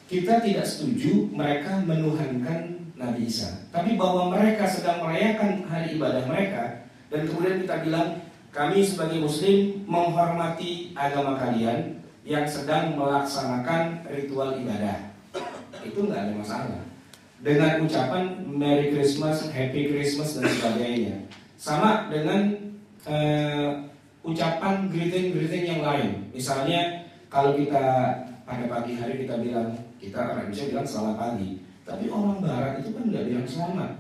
[SPEAKER 2] kita tidak setuju mereka menuhankan Nabi Isa. Tapi bahwa mereka sedang merayakan hari ibadah mereka, dan kemudian kita bilang kami sebagai Muslim menghormati agama kalian yang sedang melaksanakan ritual ibadah, itu nggak ada masalah. Dengan ucapan Merry Christmas, Happy Christmas dan sebagainya. Sama dengan ucapan greeting yang lain. Misalnya kalau kita pada pagi hari kita bilang, kita orang Indonesia bilang selamat pagi. Tapi orang Barat itu kan nggak bilang selamat,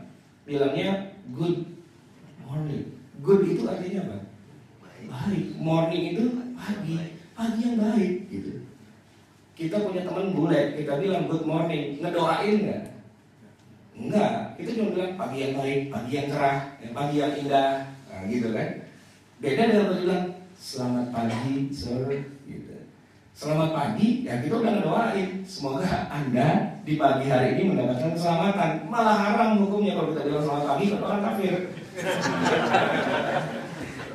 [SPEAKER 2] bilangnya good morning. Good itu artinya apa? Baik. Morning itu pagi yang baik gitu. Kita punya teman bule, kita bilang good morning, ngedoain nggak? Enggak, kita cuma bilang pagi yang baik, pagi yang cerah, pagi yang indah, gitu kan? Beda dengan bilang selamat pagi, sir, gitu. Selamat pagi, ya kita udah ngedoain semoga Anda di pagi hari ini mendapatkan keselamatan. Malah haram hukumnya kalau kita bilang selamat pagi kalau orang kafir.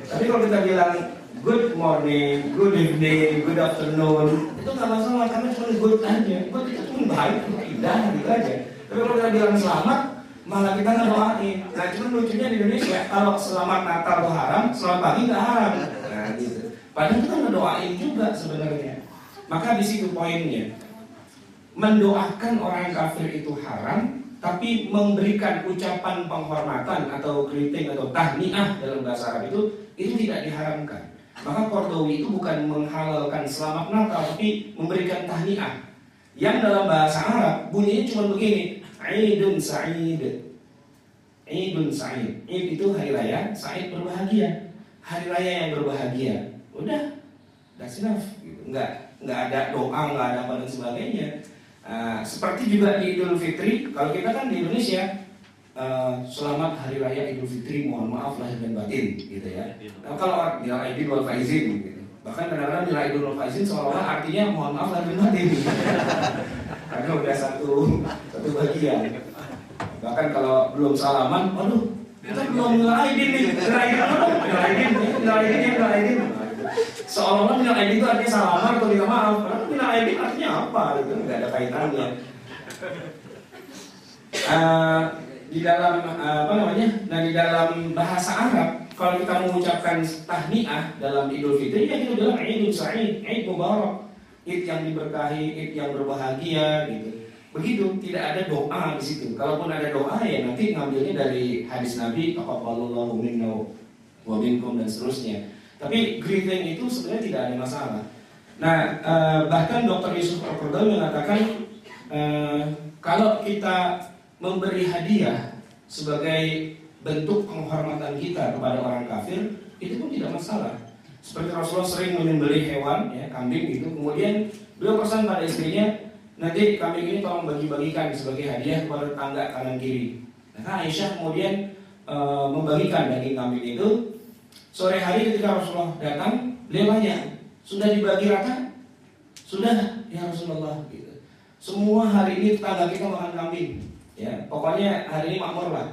[SPEAKER 2] Tapi kalau kita bilang good morning, good evening, good afternoon, itu nggak masalah karena cuma good aja. Good itu cuma baik, indah gitu aja. Tapi kalau kita bilang selamat, malah kita ngedoain. Nah, cuma lucunya di Indonesia kalau selamat Natal itu haram, selamat pagi nggak haram. Nah, gitu. Padahal kita ngedoain juga sebenarnya. Maka di situ poinnya. Mendoakan orang kafir itu haram, tapi memberikan ucapan penghormatan atau greeting atau tahniah dalam bahasa Arab itu tidak diharamkan. Maka Qardawi itu bukan menghalalkan selamat Natal, tapi memberikan tahniah. Yang dalam bahasa Arab bunyinya cuma begini, Aidun Sa'id. Aidun Sa'id. Aid itu hari raya, Sa'id berbahagia. Hari raya yang berbahagia. Udah, that's enough. Nggak ada doa, nggak ada apa dan sebagainya. Seperti juga di Idul Fitri, kalau kita kan di Indonesia, selamat hari raya Idul Fitri, mohon maaf lahir dan batin, gitu ya. Nah, kalau minal aidin wal faizin, gitu. Bahkan kadang-kadang minal aidin wal faizin seolah-olah artinya mohon maaf lahir dan batin, gitu. Karena udah satu bagian. Bahkan kalau belum salaman, waduh, kita belum minal aidin nih, minal aidin. Seolah-olah minal aidin itu artinya salaman atau minta maaf. Karena minal aidin artinya apa? Gitu, nggak ada kaitannya. Di dalam di dalam bahasa Arab, kalau kita mengucapkan tahniah dalam Idul Fitri, ya kita bilang Idul Sa'id, Id Mubarak, Id yang diberkahi, Id yang berbahagia, gitu. Begitu, tidak ada doa di situ. Kalaupun ada doa, ya nanti ngambilnya dari hadis Nabi, taqabbalallahu minna wa minkum dan seterusnya. Tapi greeting itu sebenarnya tidak ada masalah. Nah, bahkan Dr. Yusuf Al-Qardawi mengatakan kalau kita memberi hadiah sebagai bentuk penghormatan kita kepada orang kafir, itu pun tidak masalah. Seperti Rasulullah sering menyembelih hewan, ya, kambing gitu. Kemudian beliau pesan pada istrinya, nanti kambing ini tolong bagi-bagikan sebagai hadiah kepada tetangga kanan kiri. Nah, Aisyah kemudian membagikan daging kambing itu. Sore hari ketika Rasulullah datang, beliau tanya, sudah dibagi rata? Sudah, ya Rasulullah. Gitu. Semua hari ini tetangga kita makan kambing. Ya, pokoknya hari ini makmur lah.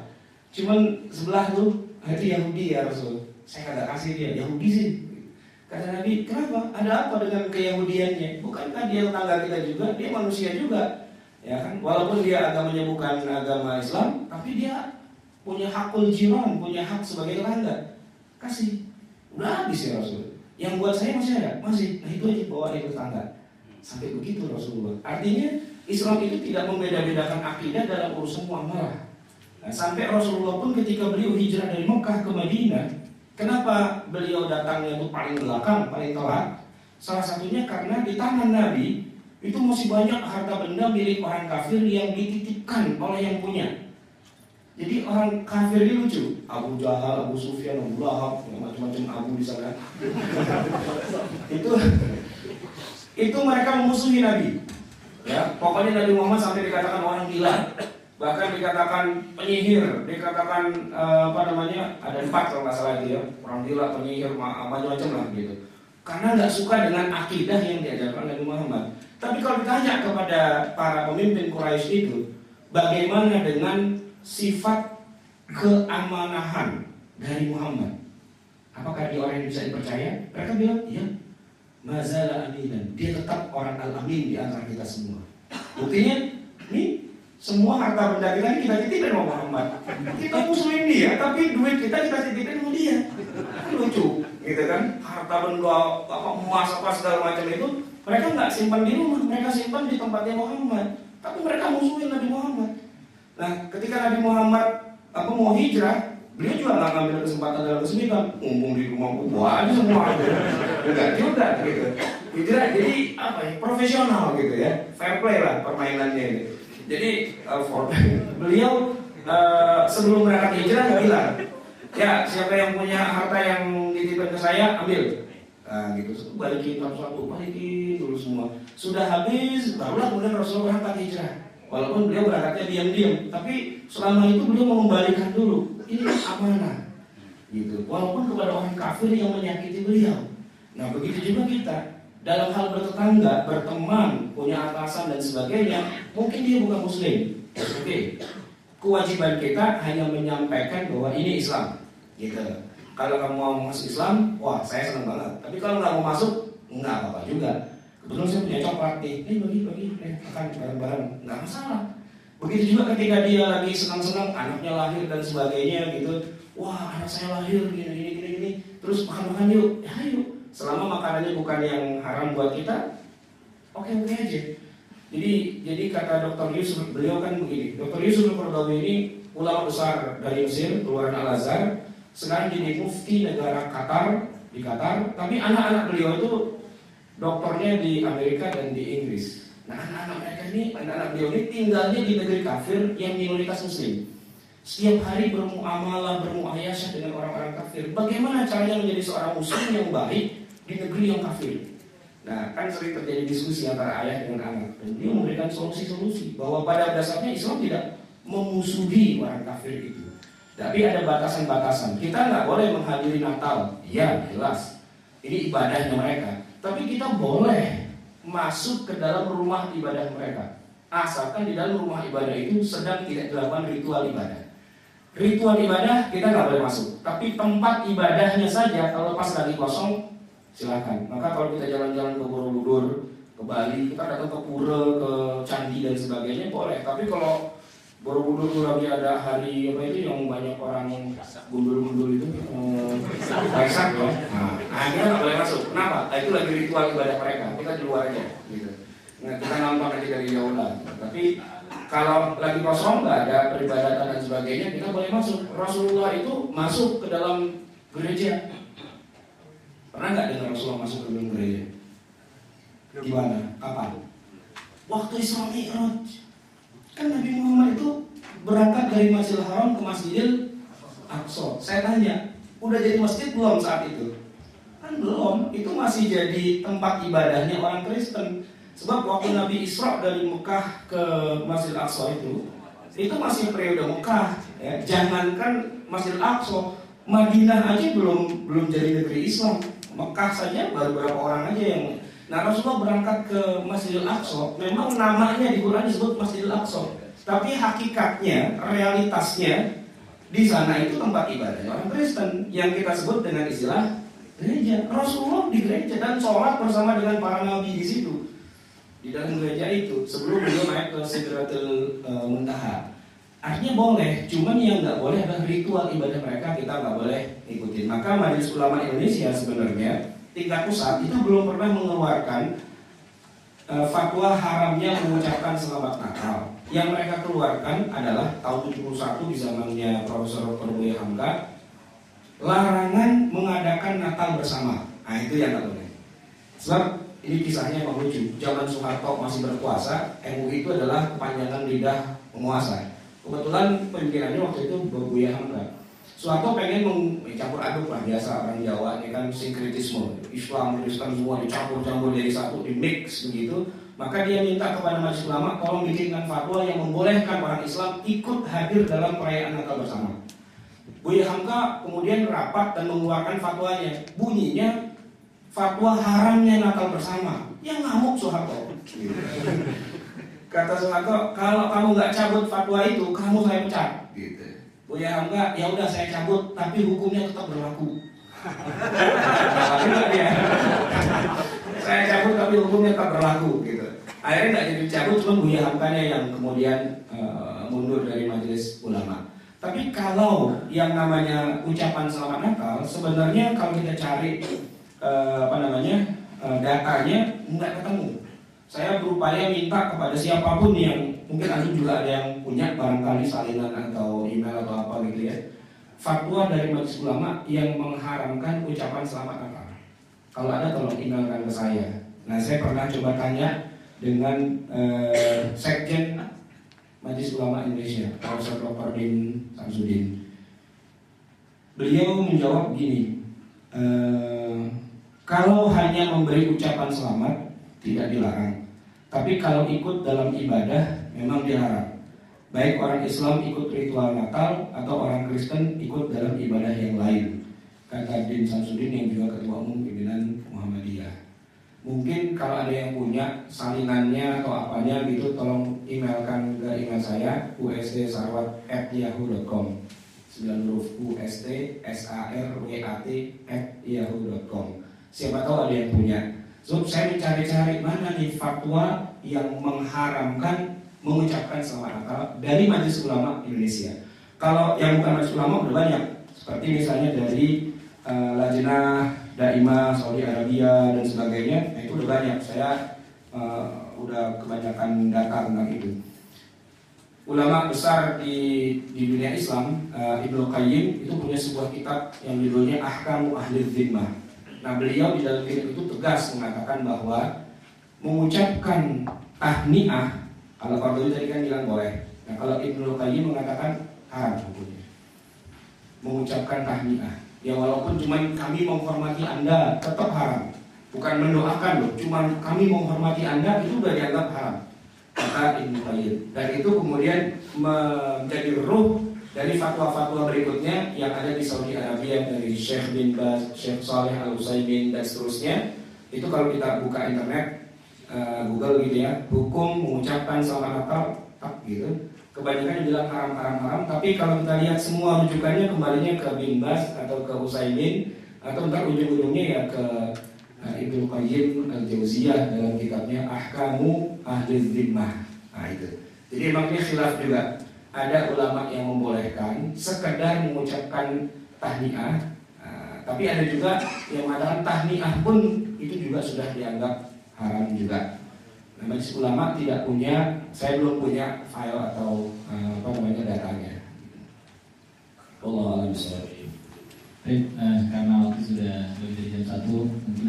[SPEAKER 2] Cuman sebelah tuh itu Yahudi ya Rasul. Saya kagak kasih dia, Yahudi sih. Kata Nabi, kenapa? Ada apa dengan keyahudiannya? Bukankah dia tetangga kita juga? Dia manusia juga. Ya kan? Walaupun dia agamanya bukan agama Islam, tapi dia punya hakul jiran, punya hak sebagai tetangga. Kasih. Udah habis ya Rasul. Yang buat saya masih ada, masih. Nah itu aja bawa itu tetangga. Sampai begitu Rasulullah. Artinya Islam itu tidak membeda-bedakan akidah dalam urusan muamalah. Nah, sampai Rasulullah pun ketika beliau hijrah dari Mekah ke Madinah, kenapa beliau datangnya itu paling belakang, paling telat? Salah satunya karena di tangan Nabi itu masih banyak harta benda milik orang kafir yang dititipkan oleh yang punya. Jadi orang kafir ini lucu, Abu Jahal, Abu Sufyan, Abu Lahab, macam-macam Abu di sana. itu mereka memusuhi Nabi. Ya, pokoknya Nabi Muhammad sampai dikatakan orang gila, bahkan dikatakan penyihir, dikatakan ada 4 kalau nggak salah itu ya, orang gila, penyihir, macam-macam lah gitu. Karena nggak suka dengan akidah yang diajarkan Nabi Muhammad. Tapi kalau ditanya kepada para pemimpin Quraisy itu, bagaimana dengan sifat keamanahan dari Muhammad? Apakah dia orang yang bisa dipercaya? Mereka bilang, iya. Mazala aminan, dia tetap orang al-amin di antara kita semua. Buktinya, nih semua harta benda kita titipin sama Muhammad. Kita musuhin dia, tapi duit kita titipin sama dia. Lucu, gitu kan? Harta benda, emas apa segala macam itu, mereka nggak simpan di rumah, mereka simpan di tempatnya Muhammad. Tapi mereka musuhin Nabi Muhammad. Nah, ketika Nabi Muhammad mau hijrah, beliau juga nggak ngambil kesempatan dalam kesempitan, ngomong di rumah gua aja semua aja. Enggak juga gitu. Hijrah jadi profesional gitu ya, fair play lah permainannya ini. Jadi beliau sebelum berangkat hijrah bilang, ya siapa yang punya harta yang dititipkan ke saya ambil. Nah gitu, balikin satu-satu, balikin dulu semua. Sudah habis, barulah kemudian Rasulullah berangkat hijrah. Walaupun beliau berangkatnya diam-diam, tapi selama itu beliau mau membalikan dulu. Ini amanah, gitu. Walaupun kepada orang kafir yang menyakiti beliau. Nah begitu juga kita dalam hal bertetangga, berteman, punya atasan dan sebagainya. Mungkin dia bukan Muslim, oke. Kewajiban kita hanya menyampaikan bahwa ini Islam, gitu. Kalau kamu mau masuk Islam, wah saya senang banget. Tapi kalau nggak mau masuk, nggak apa-apa juga. Kebetulan saya punya coklat nih, bagi, makan bareng-bareng, nggak masalah. Begitu juga ketika dia lagi senang-senang, anaknya lahir dan sebagainya gitu. Wah anak saya lahir gini, terus makan-makan yuk, ya yuk. Selama makanannya bukan yang haram buat kita, oke aja. Jadi kata Dr. Yusuf, beliau kan begini. Dr. Yusuf Al-Qardawi ini ulama besar dari Mesir, keluaran Al-Azhar. Sekarang jadi mufti negara Qatar, di Qatar, tapi anak-anak beliau itu doktornya di Amerika dan di Inggris. Nah, anak-anak beliau ini tinggalnya di negeri kafir yang minoritas Muslim. Setiap hari bermuamalah, bermuayasah dengan orang-orang kafir. Bagaimana caranya menjadi seorang Muslim yang baik di negeri yang kafir? Nah, kan sering terjadi diskusi antara ayah dengan anak, dan dia memberikan solusi-solusi bahwa pada dasarnya Islam tidak memusuhi orang kafir itu. Tapi ada batasan-batasan. Kita nggak boleh menghadiri Natal. Ya, jelas. Ini ibadahnya mereka. Tapi kita boleh masuk ke dalam rumah ibadah mereka. Asalkan di dalam rumah ibadah itu sedang tidak dilakukan ritual ibadah. Ritual ibadah kita nggak boleh masuk. Tapi tempat ibadahnya saja kalau pas lagi kosong, silakan. Maka kalau kita jalan-jalan ke Borobudur, ke Bali, kita datang ke pura, ke candi dan sebagainya boleh. Tapi kalau Borobudur itu lagi ada hari apa itu yang banyak orang gundul-gundul itu Waisak ya. Nah, kita nggak boleh masuk. Kenapa? Nah, itu lagi ritual ibadah mereka. Kita di luar aja. Gitu. Nah, kita nonton aja dari jauh lah. Tapi kalau lagi kosong nggak ada peribadatan dan sebagainya, kita boleh masuk. Rasulullah itu masuk ke dalam gereja. Pernah nggak dengar Rasulullah masuk ke dalam gereja? Di mana? Kapan? Waktu Isra Mi'raj. Kan Nabi Muhammad itu berangkat dari Masjidil Haram ke Masjidil Aqsa. Saya tanya, udah jadi masjid belum saat itu? Kan belum, itu masih jadi tempat ibadahnya orang Kristen. Sebab waktu Nabi Isra dari Mekah ke Masjidil Aqsa itu masih periode Mekah. Ya. Jangankan Masjidil Aqsa, Madinah aja belum jadi negeri Islam. Mekah saja baru beberapa orang aja yang. Nah, Rasulullah berangkat ke Masjidil Aqsa. Memang namanya di Quran disebut Masjidil Aqsa, tapi hakikatnya, realitasnya di sana itu tempat ibadah orang Kristen yang kita sebut dengan istilah gereja. Rasulullah di gereja dan sholat bersama dengan para nabi di situ, di dalam gereja itu sebelum beliau naik ke Sidratul Muntaha. Artinya boleh, cuman yang nggak boleh adalah ritual ibadah mereka, kita nggak boleh ikutin. Maka Majelis Ulama Indonesia sebenarnya tingkat pusat itu belum pernah mengeluarkan fatwa haramnya mengucapkan selamat Natal. Yang mereka keluarkan adalah tahun 71 di zamannya Profesor Dr. Buya Hamka, larangan mengadakan Natal bersama. Nah, itu yang nggak boleh. Sebab ini kisahnya emang lucu. Zaman Soeharto masih berkuasa, MUI itu adalah kepanjangan lidah penguasa. Kebetulan pimpinannya waktu itu Buya Hamka. Soeharto pengen mencampur aduk lah, biasa orang Jawa ini kan sinkretisme, Islam, Kristen semua dicampur-campur jadi satu, di mix begitu. Maka dia minta kepada Majelis Ulama tolong bikinkan fatwa yang membolehkan orang Islam ikut hadir dalam perayaan Natal bersama. Buya Hamka kemudian rapat dan mengeluarkan fatwanya. Bunyinya fatwa haramnya Natal bersama. Yang ngamuk Soeharto. Kata Soeharto, kalau kamu nggak cabut fatwa itu, kamu saya pecat. Gitu. Buya Hamka, ya udah saya cabut, tapi hukumnya tetap berlaku. Saya cabut tapi hukumnya tetap berlaku, gitu. Akhirnya nggak jadi cabut, cuma Buya Hamkanya yang kemudian mundur dari Majelis Ulama. Tapi kalau yang namanya ucapan selamat Natal, sebenarnya kalau kita cari datanya nggak ketemu. Saya berupaya minta kepada siapapun yang mungkin Anda juga ada yang punya barangkali salinan atau email atau apa gitu ya, fatwa dari Majelis Ulama yang mengharamkan ucapan selamat Natal. Kalau ada tolong emailkan ke saya. Nah, saya pernah coba tanya dengan Sekjen Majelis Ulama Indonesia, Profesor Dr. Din Samsudin. Beliau menjawab begini, kalau hanya memberi ucapan selamat tidak dilarang, tapi kalau ikut dalam ibadah memang dilarang. Baik orang Islam ikut ritual Natal atau orang Kristen ikut dalam ibadah yang lain, kata Din Samsudin yang juga Ketua Umum Pimpinan Muhammadiyah. Mungkin kalau ada yang punya salinannya atau apanya gitu, tolong emailkan ke email saya ustsarwat@yahoo.com 9 huruf ustsarwat@yahoo.com. Siapa tahu ada yang punya. So, saya mencari-cari mana nih fatwa yang mengharamkan mengucapkan selamat Natal dari Majelis Ulama Indonesia. Kalau yang bukan Majelis Ulama udah banyak, seperti misalnya dari Lajnah Daimah Saudi Arabia dan sebagainya. Nah, itu udah banyak. Saya udah kebanyakan data tentang itu. Ulama besar di dunia Islam, Ibnu Qayyim itu punya sebuah kitab yang judulnya Ahkamu Ahli Dhimmah. Nah, beliau di dalam kitab itu tegas mengatakan bahwa mengucapkan tahniah, kalau Qardawi tadi kan bilang boleh. Nah, kalau Ibnu Qayyim mengatakan haram hukumnya. Mengucapkan tahniah, ya walaupun cuma kami menghormati Anda, tetap haram. Bukan mendoakan loh, cuma kami menghormati Anda, itu sudah dianggap haram, kata Ibnu Qayyim. Dan itu kemudian menjadi ruh dari fatwa-fatwa berikutnya yang ada di Saudi Arabia, dari Syekh bin Baz, Syekh Saleh Al-Utsaimin dan seterusnya. Itu kalau kita buka internet, Google gitu ya, hukum mengucapkan selamat Natal, gitu. Kebanyakan bilang haram, tapi kalau kita lihat semua rujukannya kembalinya ke bin Baz atau ke Utsaimin, atau ntar ujung-ujungnya ya ke Ibnu Qayyim Al-Jauziyah dalam kitabnya Ahkamu Ahli Dhimmah. Nah itu. Jadi emang ini khilaf juga. Ada ulama yang membolehkan sekedar mengucapkan tahniah, tapi ada juga yang mengatakan tahniah pun itu juga sudah dianggap haram juga. Nah, majelis ulama tidak punya, saya belum punya file atau datanya. Allah alam bisawab.
[SPEAKER 1] Baik, karena waktu sudah lebih dari jam 1, mungkin